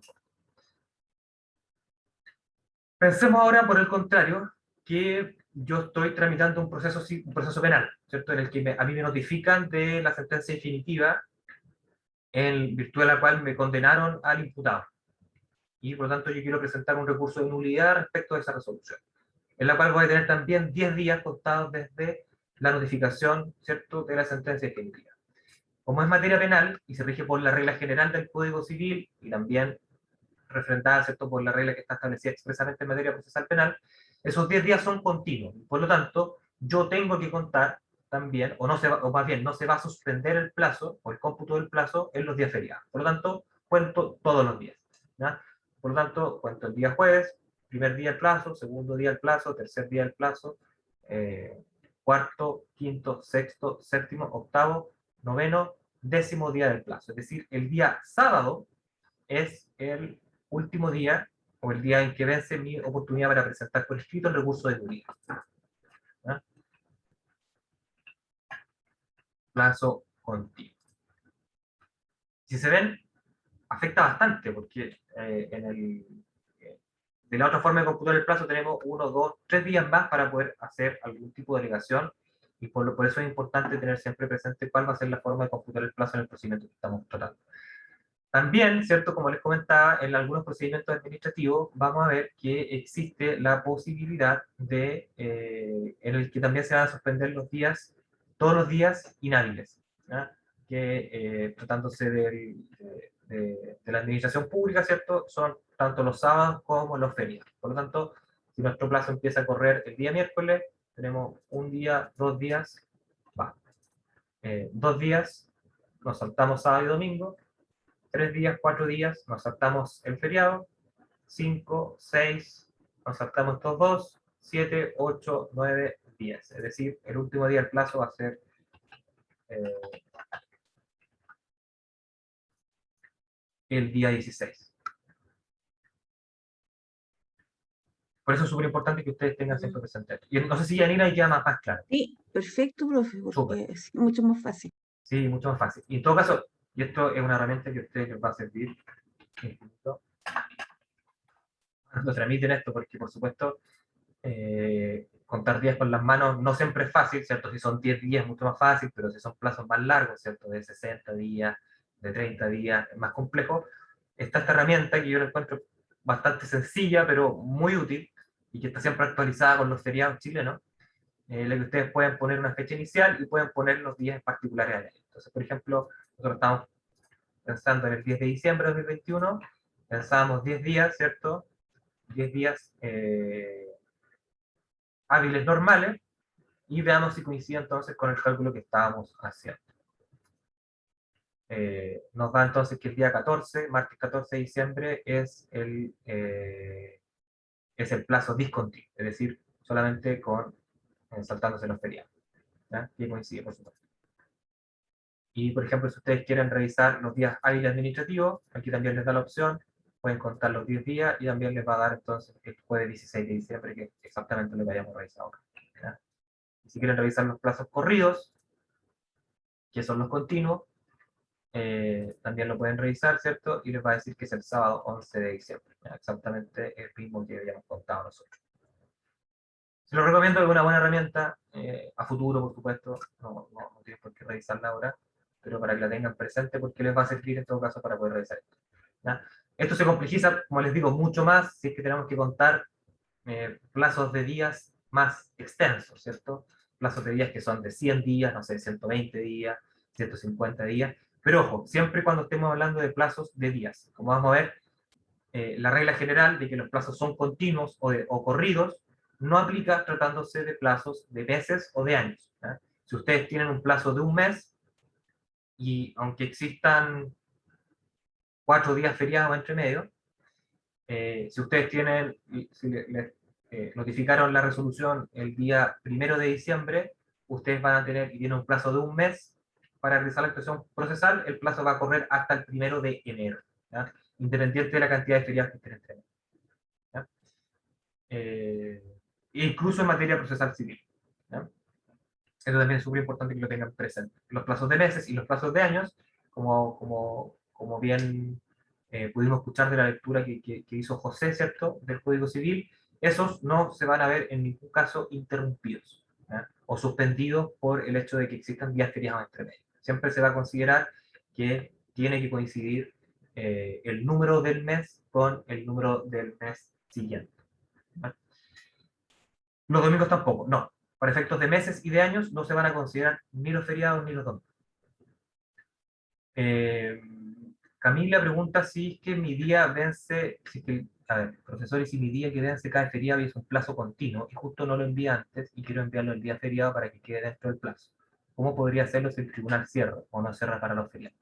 Pensemos ahora, por el contrario, que yo estoy tramitando un proceso penal, ¿cierto? En el que a mí me notifican de la sentencia definitiva en virtud de la cual me condenaron al imputado. Y por lo tanto yo quiero presentar un recurso de nulidad respecto a esa resolución, en la cual voy a tener también 10 días contados desde la notificación, ¿cierto?, de la sentencia definitiva. Como es materia penal y se rige por la regla general del Código Civil y también refrendada, ¿cierto?, por la regla que está establecida expresamente en materia procesal penal, esos 10 días son continuos. Por lo tanto, yo tengo que contar también, o más bien, no se va a suspender el plazo o el cómputo del plazo en los días feriados. Por lo tanto, cuento todos los días. ¿Ya? Por lo tanto, cuento el día jueves, primer día del plazo, segundo día del plazo, tercer día del plazo, cuarto, quinto, sexto, séptimo, octavo, noveno, décimo día del plazo. Es decir, el día sábado es el último día o el día en que vence mi oportunidad para presentar por escrito el recurso de nulidad. ¿Ya? Plazo continuo. Si se ven, afecta bastante porque en el de la otra forma de computar el plazo tenemos 1, 2, 3 días más para poder hacer algún tipo de alegación, y por eso es importante tener siempre presente cuál va a ser la forma de computar el plazo en el procedimiento que estamos tratando. También, ¿cierto? Como les comentaba, en algunos procedimientos administrativos vamos a ver que existe la posibilidad de, en el que también se van a suspender los días, todos los días inhábiles, ¿ya? Que tratándose de la administración pública, ¿cierto? Son tanto los sábados como los feriados. Por lo tanto, si nuestro plazo empieza a correr el día miércoles, tenemos un día, 2 días, 2 días, nos saltamos sábado y domingo, 3 días, 4 días, nos saltamos el feriado, 5, 6, nos saltamos estos 2, 7, 8, 9, 10. Es decir, el último día del plazo va a ser el día 16. Por eso es súper importante que ustedes tengan siempre presente esto. Y no sé si Yanina ya más claro. Sí, perfecto, profe, porque es mucho más fácil. Sí, mucho más fácil. Y en todo caso, y esto es una herramienta que a ustedes les va a servir, cuando tramiten esto, porque por supuesto, contar días con las manos no siempre es fácil, ¿cierto? Si son 10 días es mucho más fácil, pero si son plazos más largos, ¿cierto? De 60 días, de 30 días, es más complejo. Está esta herramienta que yo la encuentro bastante sencilla, pero muy útil, y que está siempre actualizada con los feriados chilenos, en la que ustedes pueden poner una fecha inicial y pueden poner los días particulares al año. Entonces, por ejemplo, nosotros estamos pensando en el 10 de diciembre de 2021, pensábamos 10 días, ¿cierto? 10 días hábiles normales, y veamos si coincide entonces con el cálculo que estábamos haciendo. Nos da entonces que el día 14, martes 14 de diciembre, es el plazo discontinuo, es decir, solamente con saltándose los feriados, ¿ya? Que coincide, por supuesto. Y, por ejemplo, si ustedes quieren revisar los días hábiles administrativos, aquí también les da la opción, pueden contar los 10 días, y también les va a dar entonces el jueves 16 de diciembre, que es exactamente lo que habíamos revisado acá, ¿ya? Y si quieren revisar los plazos corridos, que son los continuos, también lo pueden revisar, ¿cierto? Y les va a decir que es el sábado 11 de diciembre, ¿ya? Exactamente el mismo que habíamos contado nosotros. Se lo recomiendo, es una buena herramienta, a futuro, por supuesto, no tienen por qué revisarla ahora, pero para que la tengan presente, porque les va a servir en todo caso para poder revisar esto, ¿ya? Esto se complejiza, como les digo, mucho más si es que tenemos que contar plazos de días más extensos, ¿cierto? Plazos de días que son de 100 días, no sé, 120 días, 150 días, pero ojo, siempre cuando estemos hablando de plazos de días, como vamos a ver, la regla general de que los plazos son continuos o corridos no aplica tratándose de plazos de meses o de años, ¿ya? Si ustedes tienen un plazo de un mes, y aunque existan 4 días feriados entre medio, si ustedes tienen, si les notificaron la resolución el día 1 de diciembre, ustedes van a tener, y tienen un plazo de un mes para realizar la actuación procesal, el plazo va a correr hasta el 1 de enero, ¿ya? Independiente de la cantidad de feriados que estén entre medio, ¿ya? Incluso en materia procesal civil, ¿ya? Eso también es súper importante que lo tengan presente. Los plazos de meses y los plazos de años, como bien pudimos escuchar de la lectura que hizo José, ¿cierto?, del Código Civil, esos no se van a ver en ningún caso interrumpidos, ¿ya? O suspendidos por el hecho de que existan días feriados entre medio. Siempre se va a considerar que tiene que coincidir el número del mes con el número del mes siguiente, ¿ya? Los domingos tampoco, no. Para efectos de meses y de años no se van a considerar ni los feriados ni los domingos. Camila pregunta si es que mi día vence, a ver, profesor, y si mi día que vence cada feriado y es un plazo continuo, y justo no lo envié antes, y quiero enviarlo el día feriado para que quede dentro del plazo. ¿Cómo podría hacerlo si el tribunal cierra o no cierra para los feriados?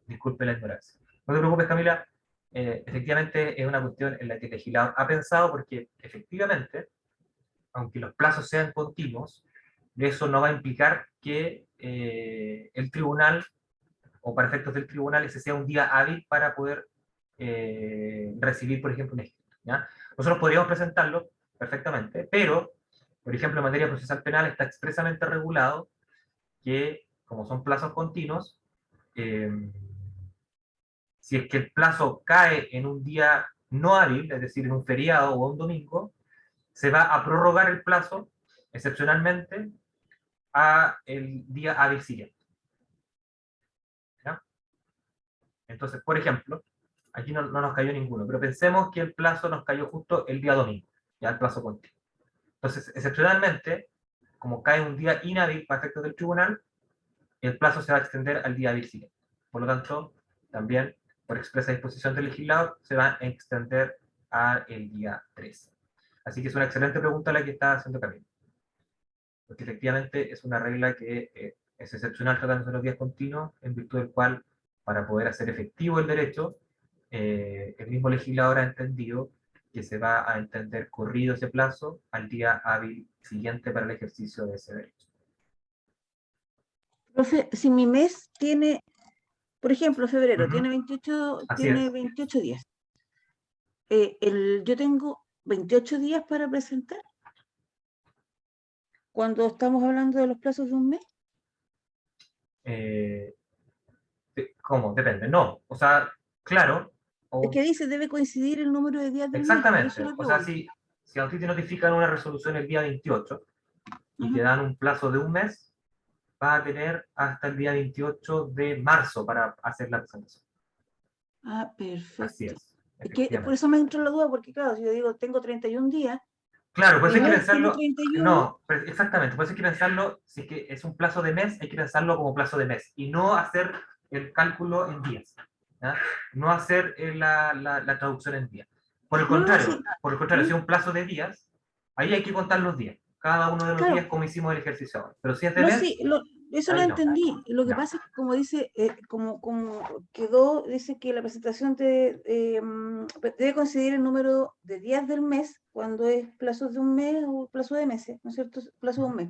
Disculpe la ignorancia. No te preocupes, Camila, efectivamente es una cuestión en la que el legislador ha pensado, porque efectivamente, aunque los plazos sean continuos, eso no va a implicar que el tribunal, o para efectos del tribunal, ese sea un día hábil para poder recibir, por ejemplo, un escrito, ¿ya? Nosotros podríamos presentarlo perfectamente, pero, por ejemplo, en materia procesal penal está expresamente regulado que, como son plazos continuos, si es que el plazo cae en un día no hábil, es decir, en un feriado o un domingo, se va a prorrogar el plazo, excepcionalmente, a el día hábil siguiente. ¿Ya? Entonces, por ejemplo, aquí no nos cayó ninguno, pero pensemos que el plazo nos cayó justo el día domingo, ya el plazo continuo. Entonces, excepcionalmente, como cae un día inhábil para efectos del tribunal, el plazo se va a extender al día hábil siguiente. Por lo tanto, también, por expresa disposición del legislador, se va a extender al día 13. Así que es una excelente pregunta la que está haciendo Camilo. Porque efectivamente es una regla que es excepcional tratándose de los días continuos, en virtud del cual, para poder hacer efectivo el derecho, el mismo legislador ha entendido que se va a entender corrido ese plazo al día hábil siguiente para el ejercicio de ese derecho. Profe, si mi mes tiene, por ejemplo, febrero, Ujú. tiene 28, Así tiene es. 28 días. Yo tengo 28 días para presentar cuando estamos hablando de los plazos de un mes. Eh, ¿Cómo? Depende. No. O sea, claro. Es que dice, debe coincidir el número de días del mes, y eso es Exactamente. lo que O sea, voy. si a ti te notifican una resolución el día 28 y te Ajá. dan un plazo de un mes, vas a tener hasta el día 28 de marzo para hacer la presentación. Ah, Así perfecto. es, Es que por efectivamente. eso me entró la duda, porque claro, si yo digo, tengo 31 días, Claro, pues mi hay que mes tiene pensarlo, 31. no, exactamente, pues hay que pensarlo, si es que es un plazo de mes, hay que pensarlo como plazo de mes y no hacer el cálculo en días, ¿ya? No hacer la traducción en días. No, no, sí. Por el contrario, si ¿Mm? es un plazo de días, ahí hay que contar los días, cada uno de los días Claro, como hicimos el ejercicio ahora. Pero si es de no, sí, mes, eso lo ahí no, entendí. Lo que no. pasa es que, como dice, como quedó, dice que la presentación debe considerar el número de días del mes cuando es plazo de un mes o plazo de meses, ¿no es cierto? Plazo de un mes.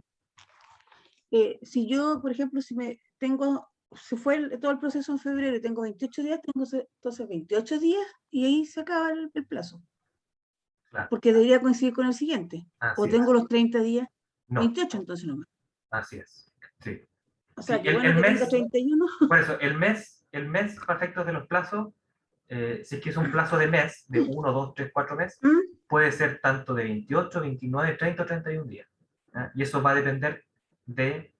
Si yo, por ejemplo, se fue todo el proceso en febrero y tengo 28 días, tengo entonces 28 días y ahí se acaba el plazo, Claro, porque debería coincidir con el siguiente. O así tengo es. los 30 días, No, 28 entonces nomás. así es. Sí. O Sí, sea, que bueno el que tenga mes, 31. por eso, el mes para efectos de los plazos, si es que es un plazo de mes, de 1, 2, 3, 4 meses, ¿Mm? puede ser tanto de 28, 29, 30 o 31 días. ¿Ya? Y eso va a depender de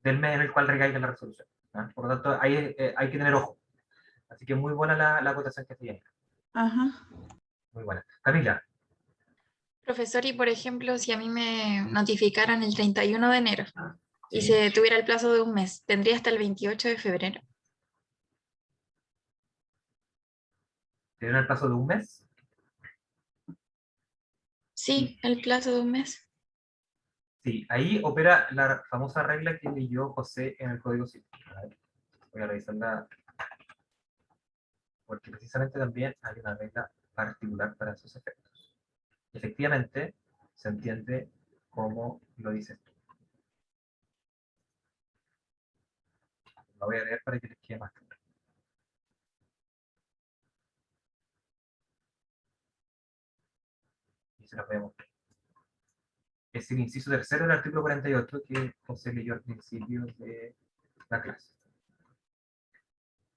del mes en el cual recaiga la resolución. ¿Ya? Por lo tanto, ahí hay que tener ojo. Así que muy buena la acotación que tiene. Ajá. Muy buena. Camila, Profesor, y por ejemplo, si a mí me notificaran el 31 de enero y ¿sí? se tuviera el plazo de un mes, ¿tendría hasta el 28 de febrero? ¿Tienen el plazo de un mes? Sí, el plazo de un mes. Sí, ahí opera la famosa regla que leyó José en el Código Civil. A ver, voy a revisarla porque precisamente también hay una regla particular para esos efectos. Efectivamente, se entiende como lo dices tú. Lo voy a leer para que les quede más claro. Y se los voy a mostrar. Es el inciso tercero del artículo 48 que José leyó al principio de la clase.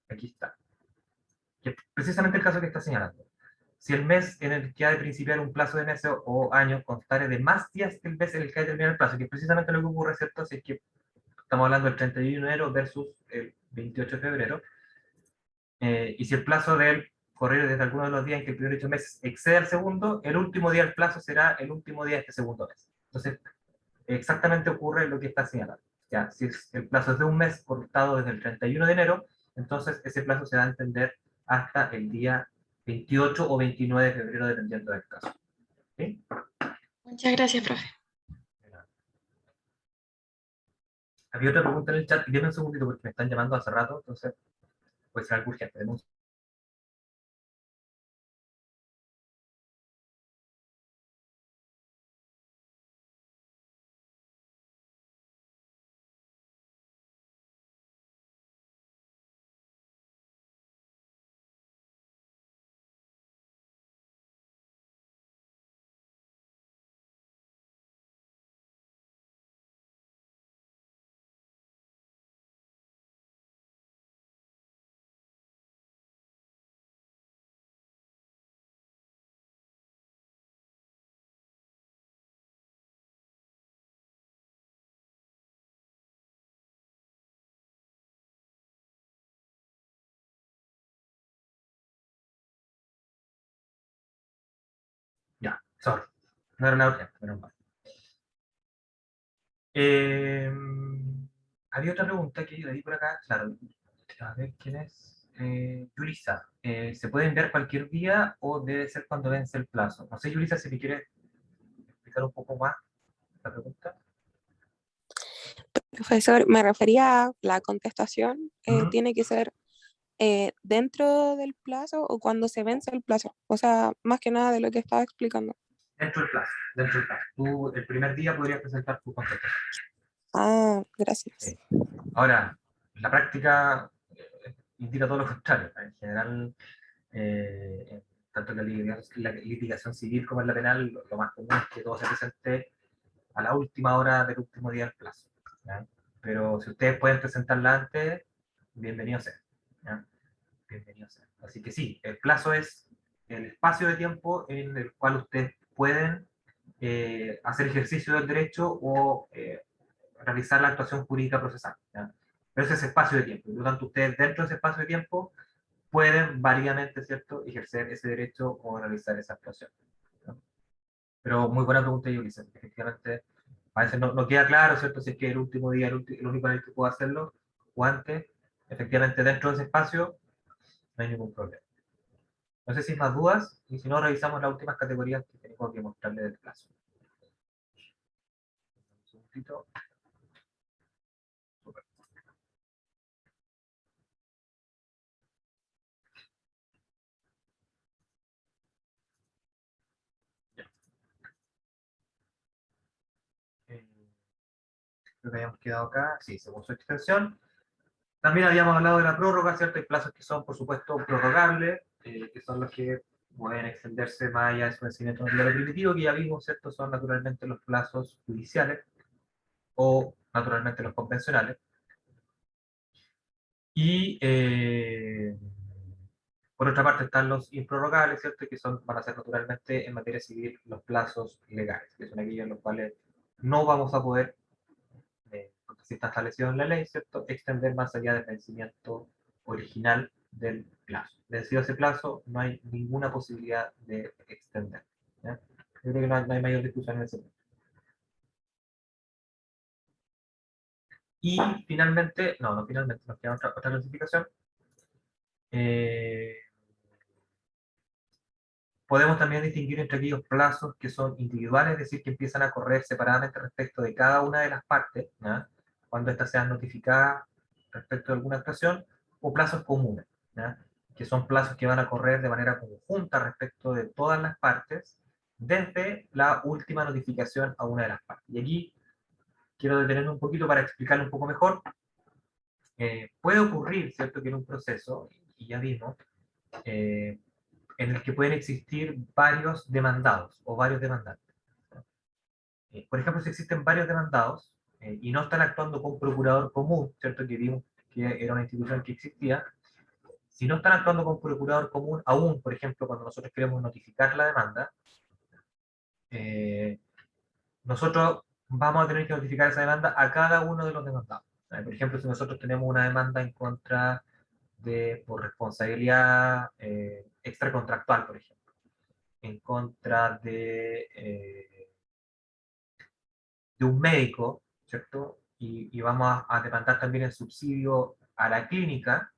Aquí está. Que es precisamente el caso que está señalando. Si el mes en el que ha de principiar un plazo de meses o años constare de más días que el mes en el que ha de terminar el plazo, que es precisamente lo que ocurre, ¿cierto? Si es que estamos hablando del 31 de enero versus el 28 de febrero, y si el plazo del correr desde alguno de los días en que el primer 8 meses excede al segundo, el último día del plazo será el último día de este segundo mes. Entonces, exactamente ocurre lo que está señalando. Ya, si el plazo es de un mes cortado desde el 31 de enero, entonces ese plazo se va a entender hasta el día 28 o 29 de febrero, dependiendo del caso. ¿Sí? Muchas gracias, profe. Había otra pregunta en el chat, y deme un segundito porque me están llamando hace rato, entonces puede ser algo urgente. Deme un Sorry, no era una urgente, menos mal. Había otra pregunta que yo le di por acá, claro, a ver quién es. Yulisa, ¿se puede enviar cualquier día o debe ser cuando vence el plazo? No sé, Yulisa, si me quieres explicar un poco más la pregunta. Profesor, me refería a la contestación, Ujú. tiene que ser dentro del plazo o cuando se vence el plazo. O sea, más que nada de lo que estaba explicando. Dentro del plazo, dentro del plazo. Tú el primer día podrías presentar tu contestación. Ah, gracias. Sí. Ahora, la práctica indica todo lo contrario. En general, tanto en la litigación civil como en la penal, lo más común es que todo se presente a la última hora del último día del plazo. ¿Ya? Pero si ustedes pueden presentarla antes, bienvenido sea. ¿Ya? Bienvenido sea. Así que sí, el plazo es el espacio de tiempo en el cual ustedes pueden hacer ejercicio del derecho o realizar la actuación jurídica procesal. ¿Ya? Pero ese es espacio de tiempo. Por lo tanto, ustedes dentro de ese espacio de tiempo pueden válidamente, ¿cierto?, ejercer ese derecho o realizar esa actuación. ¿No? Pero muy buena pregunta, Ulises. Efectivamente, a veces no queda claro, ¿cierto?, si es que el último día, el único en el que puedo hacerlo, o antes, efectivamente, dentro de ese espacio, no hay ningún problema. No sé si hay más dudas, y si no, revisamos las últimas categorías que tengo que mostrarle del plazo. Un segundito. Super. Creo que habíamos quedado acá, sí, según su extensión. También habíamos hablado de la prórroga, ¿cierto? Hay plazos que son, por supuesto, prorrogables, que son los que pueden extenderse más allá de su vencimiento natural primitivo, que ya vimos, ¿cierto? Son naturalmente los plazos judiciales o naturalmente los convencionales. Y por otra parte están los improrrogables, ¿cierto? Que son, van a ser naturalmente en materia civil los plazos legales, que son aquellos en los cuales no vamos a poder, porque si está establecido en la ley, ¿cierto?, extender más allá del vencimiento original del plazo. Vencido ese plazo, no hay ninguna posibilidad de extender. ¿Ya? Yo creo que no hay mayor discusión en ese punto. Y finalmente, no finalmente, nos queda otra clasificación. Podemos también distinguir entre aquellos plazos que son individuales, es decir, que empiezan a correr separadamente respecto de cada una de las partes, ¿ya?, cuando éstas sean notificadas respecto de alguna actuación, o plazos comunes, ¿ya?, que son plazos que van a correr de manera conjunta respecto de todas las partes, desde la última notificación a una de las partes. Y aquí quiero detenerme un poquito para explicarlo un poco mejor. Puede ocurrir, ¿cierto?, que en un proceso, y ya vimos, en el que pueden existir varios demandados o varios demandantes. Por ejemplo, si existen varios demandados y no están actuando con procurador común, ¿cierto?, que vimos que era una institución que existía, si no están actuando con procurador común aún, por ejemplo, cuando nosotros queremos notificar la demanda, nosotros vamos a tener que notificar esa demanda a cada uno de los demandados. Por ejemplo, si nosotros tenemos una demanda en contra de, por responsabilidad extracontractual, por ejemplo, en contra de un médico, ¿cierto? Y vamos a demandar también el subsidio a la clínica,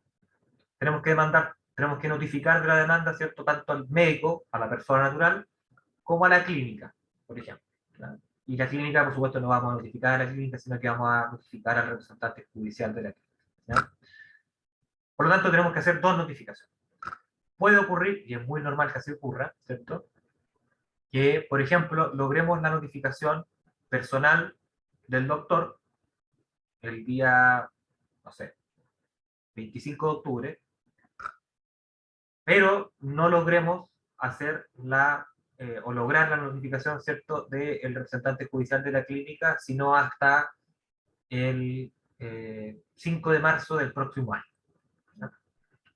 tenemos que notificar de la demanda, ¿cierto?, tanto al médico, a la persona natural, como a la clínica, por ejemplo. ¿Ya? Y la clínica, por supuesto, no vamos a notificar a la clínica, sino que vamos a notificar al representante judicial de la clínica. ¿Ya? Por lo tanto, tenemos que hacer dos notificaciones. Puede ocurrir, y es muy normal que así ocurra, ¿cierto?, que, por ejemplo, logremos la notificación personal del doctor el día, no sé, 25 de octubre, pero no logremos hacer o lograr la notificación, ¿cierto?, del representante judicial de la clínica, sino hasta el 5 de marzo del próximo año. ¿No?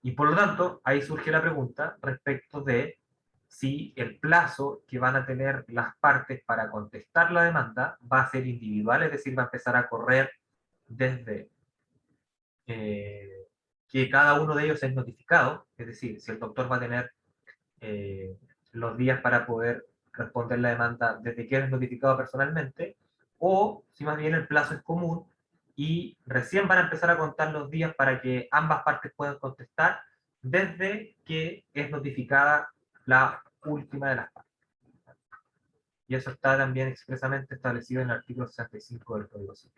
Y por lo tanto, ahí surge la pregunta respecto de si el plazo que van a tener las partes para contestar la demanda va a ser individual, es decir, va a empezar a correr desde que cada uno de ellos es notificado, es decir, si el doctor va a tener los días para poder responder la demanda desde que eres notificado personalmente, o si más bien el plazo es común y recién van a empezar a contar los días para que ambas partes puedan contestar desde que es notificada la última de las partes. Y eso está también expresamente establecido en el artículo 65 del Código Civil.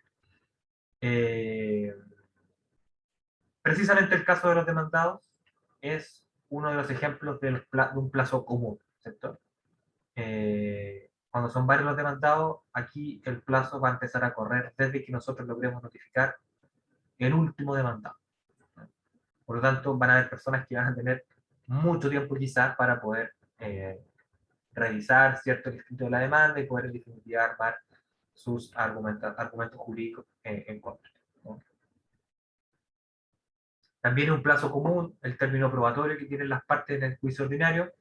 Precisamente el caso de los demandados es uno de los ejemplos de un plazo común, ¿cierto? Cuando son varios los demandados, aquí el plazo va a empezar a correr desde que nosotros logremos notificar el último demandado. Por lo tanto, van a haber personas que van a tener mucho tiempo quizás para poder revisar cierto el escrito de la demanda y poder en definitiva armar sus argumentos jurídicos en contra, ¿no? También un plazo común, el término probatorio que tienen las partes en el juicio ordinario.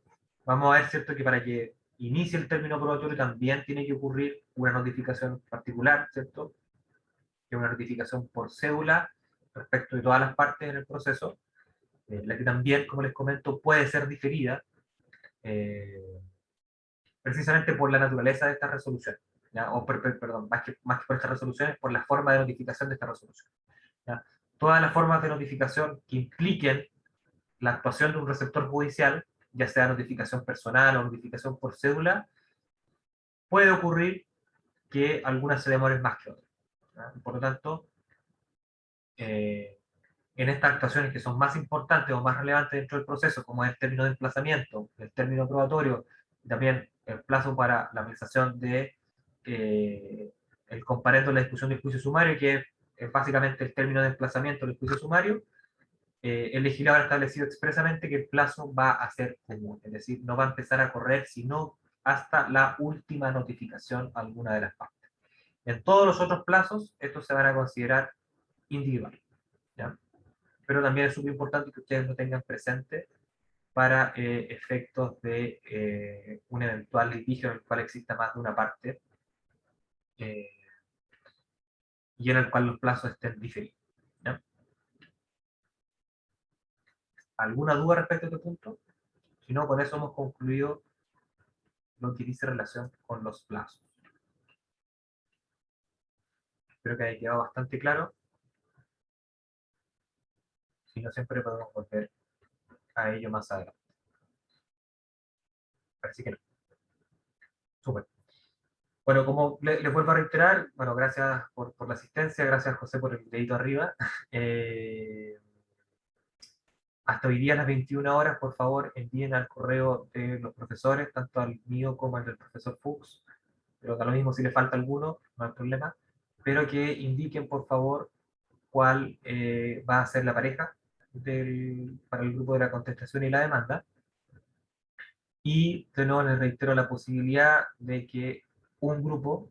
Vamos a ver, ¿cierto?, que para que inicie el término probatorio también tiene que ocurrir una notificación particular, ¿cierto?, que es una notificación por cédula respecto de todas las partes en el proceso, la que también, como les comento, puede ser diferida, precisamente por la naturaleza de esta resolución, ¿ya? Perdón, más que por esta resolución, es por la forma de notificación de esta resolución, ¿ya? Todas las formas de notificación que impliquen la actuación de un receptor judicial, ya sea notificación personal o notificación por cédula, puede ocurrir que algunas se demoren más que otras, ¿ya? Por lo tanto, en estas actuaciones que son más importantes o más relevantes dentro del proceso, como es el término de emplazamiento, el término probatorio, y también el plazo para la realización de el comparendo de la discusión del juicio sumario, que es básicamente el término de emplazamiento del juicio sumario, el legislador ha establecido expresamente que el plazo va a ser común, es decir, no va a empezar a correr sino hasta la última notificación a alguna de las partes. En todos los otros plazos, estos se van a considerar individuales, ¿ya? Pero también es súper importante que ustedes lo tengan presente para efectos de un eventual litigio en el cual exista más de una parte y en el cual los plazos estén diferidos, ¿ya? ¿Alguna duda respecto a este punto? Si no, con eso hemos concluido lo que dice relación con los plazos. Espero que haya quedado bastante claro. Si no, siempre podemos volver a ello más adelante. Parece que no. Súper. Bueno, como les vuelvo a reiterar, bueno, gracias por la asistencia, gracias José por el dedito arriba. Hasta hoy día a las 21 horas, por favor, envíen al correo de los profesores, tanto al mío como al del profesor Fuchs, pero da lo mismo si le falta alguno, no hay problema, pero que indiquen, por favor, cuál va a ser la pareja para el grupo de la contestación y la demanda. Y de nuevo les reitero la posibilidad de que un grupo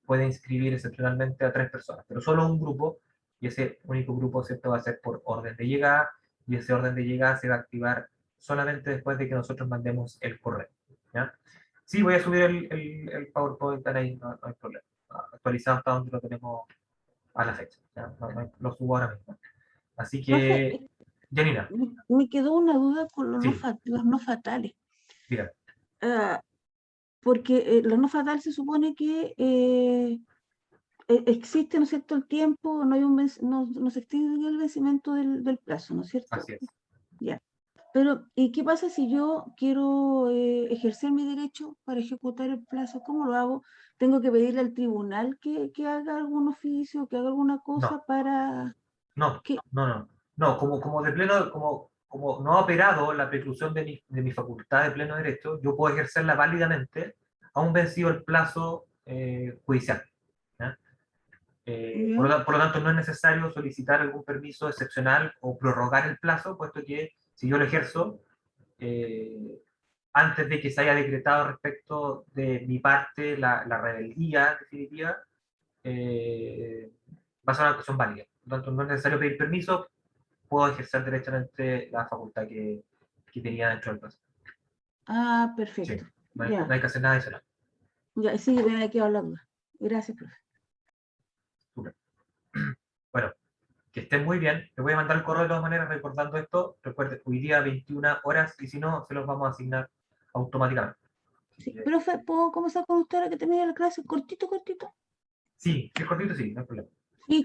puede inscribir excepcionalmente a 3 personas, pero solo un grupo, y ese único grupo, ¿cierto?, va a ser por orden de llegada, y ese orden de llegada se va a activar solamente después de que nosotros mandemos el correo, ¿ya? Sí, voy a subir el PowerPoint ahí, no hay problema, actualizado hasta donde lo tenemos a la fecha, ¿ya? Lo subo ahora mismo. Así Profe, que, Janina, me quedó una duda con los sí, los no fatales. mira, Ah, porque los no fatales se supone que existe, ¿no es cierto?, el tiempo, no, hay no se extingue el vencimiento del plazo, ¿no es cierto? así es. Ya. Pero, ¿y qué pasa si yo quiero ejercer mi derecho para ejecutar el plazo? ¿Cómo lo hago? ¿Tengo que pedirle al tribunal que haga algún oficio, que haga alguna cosa No, para no, que... no, como de pleno, como no ha operado la preclusión de mi facultad de pleno derecho, yo puedo ejercerla válidamente aún vencido el plazo judicial, ¿ya? ¿Ya? Por lo tanto, no es necesario solicitar algún permiso excepcional o prorrogar el plazo, puesto que si yo lo ejerzo, eh, antes de que se haya decretado respecto de mi parte la rebeldía definitiva, va a ser una cuestión válida. Por lo tanto, no es necesario pedir permiso, puedo ejercer directamente la facultad que tenía dentro del plazo. Ah, Sí, perfecto. no Ya, hay que hacer nada adicional. ya, sí, me quedado la duda. Gracias, profe. Súper. Bueno, que estén muy bien. Les voy a mandar el correo de todas maneras recordando esto. Recuerden, hoy día 21 horas y si no, se los vamos a asignar automáticamente. Sí, profe, ¿puedo comenzar con usted ahora que termine la clase? Cortito, cortito. Sí, si es cortito, sí, no hay problema. Sí,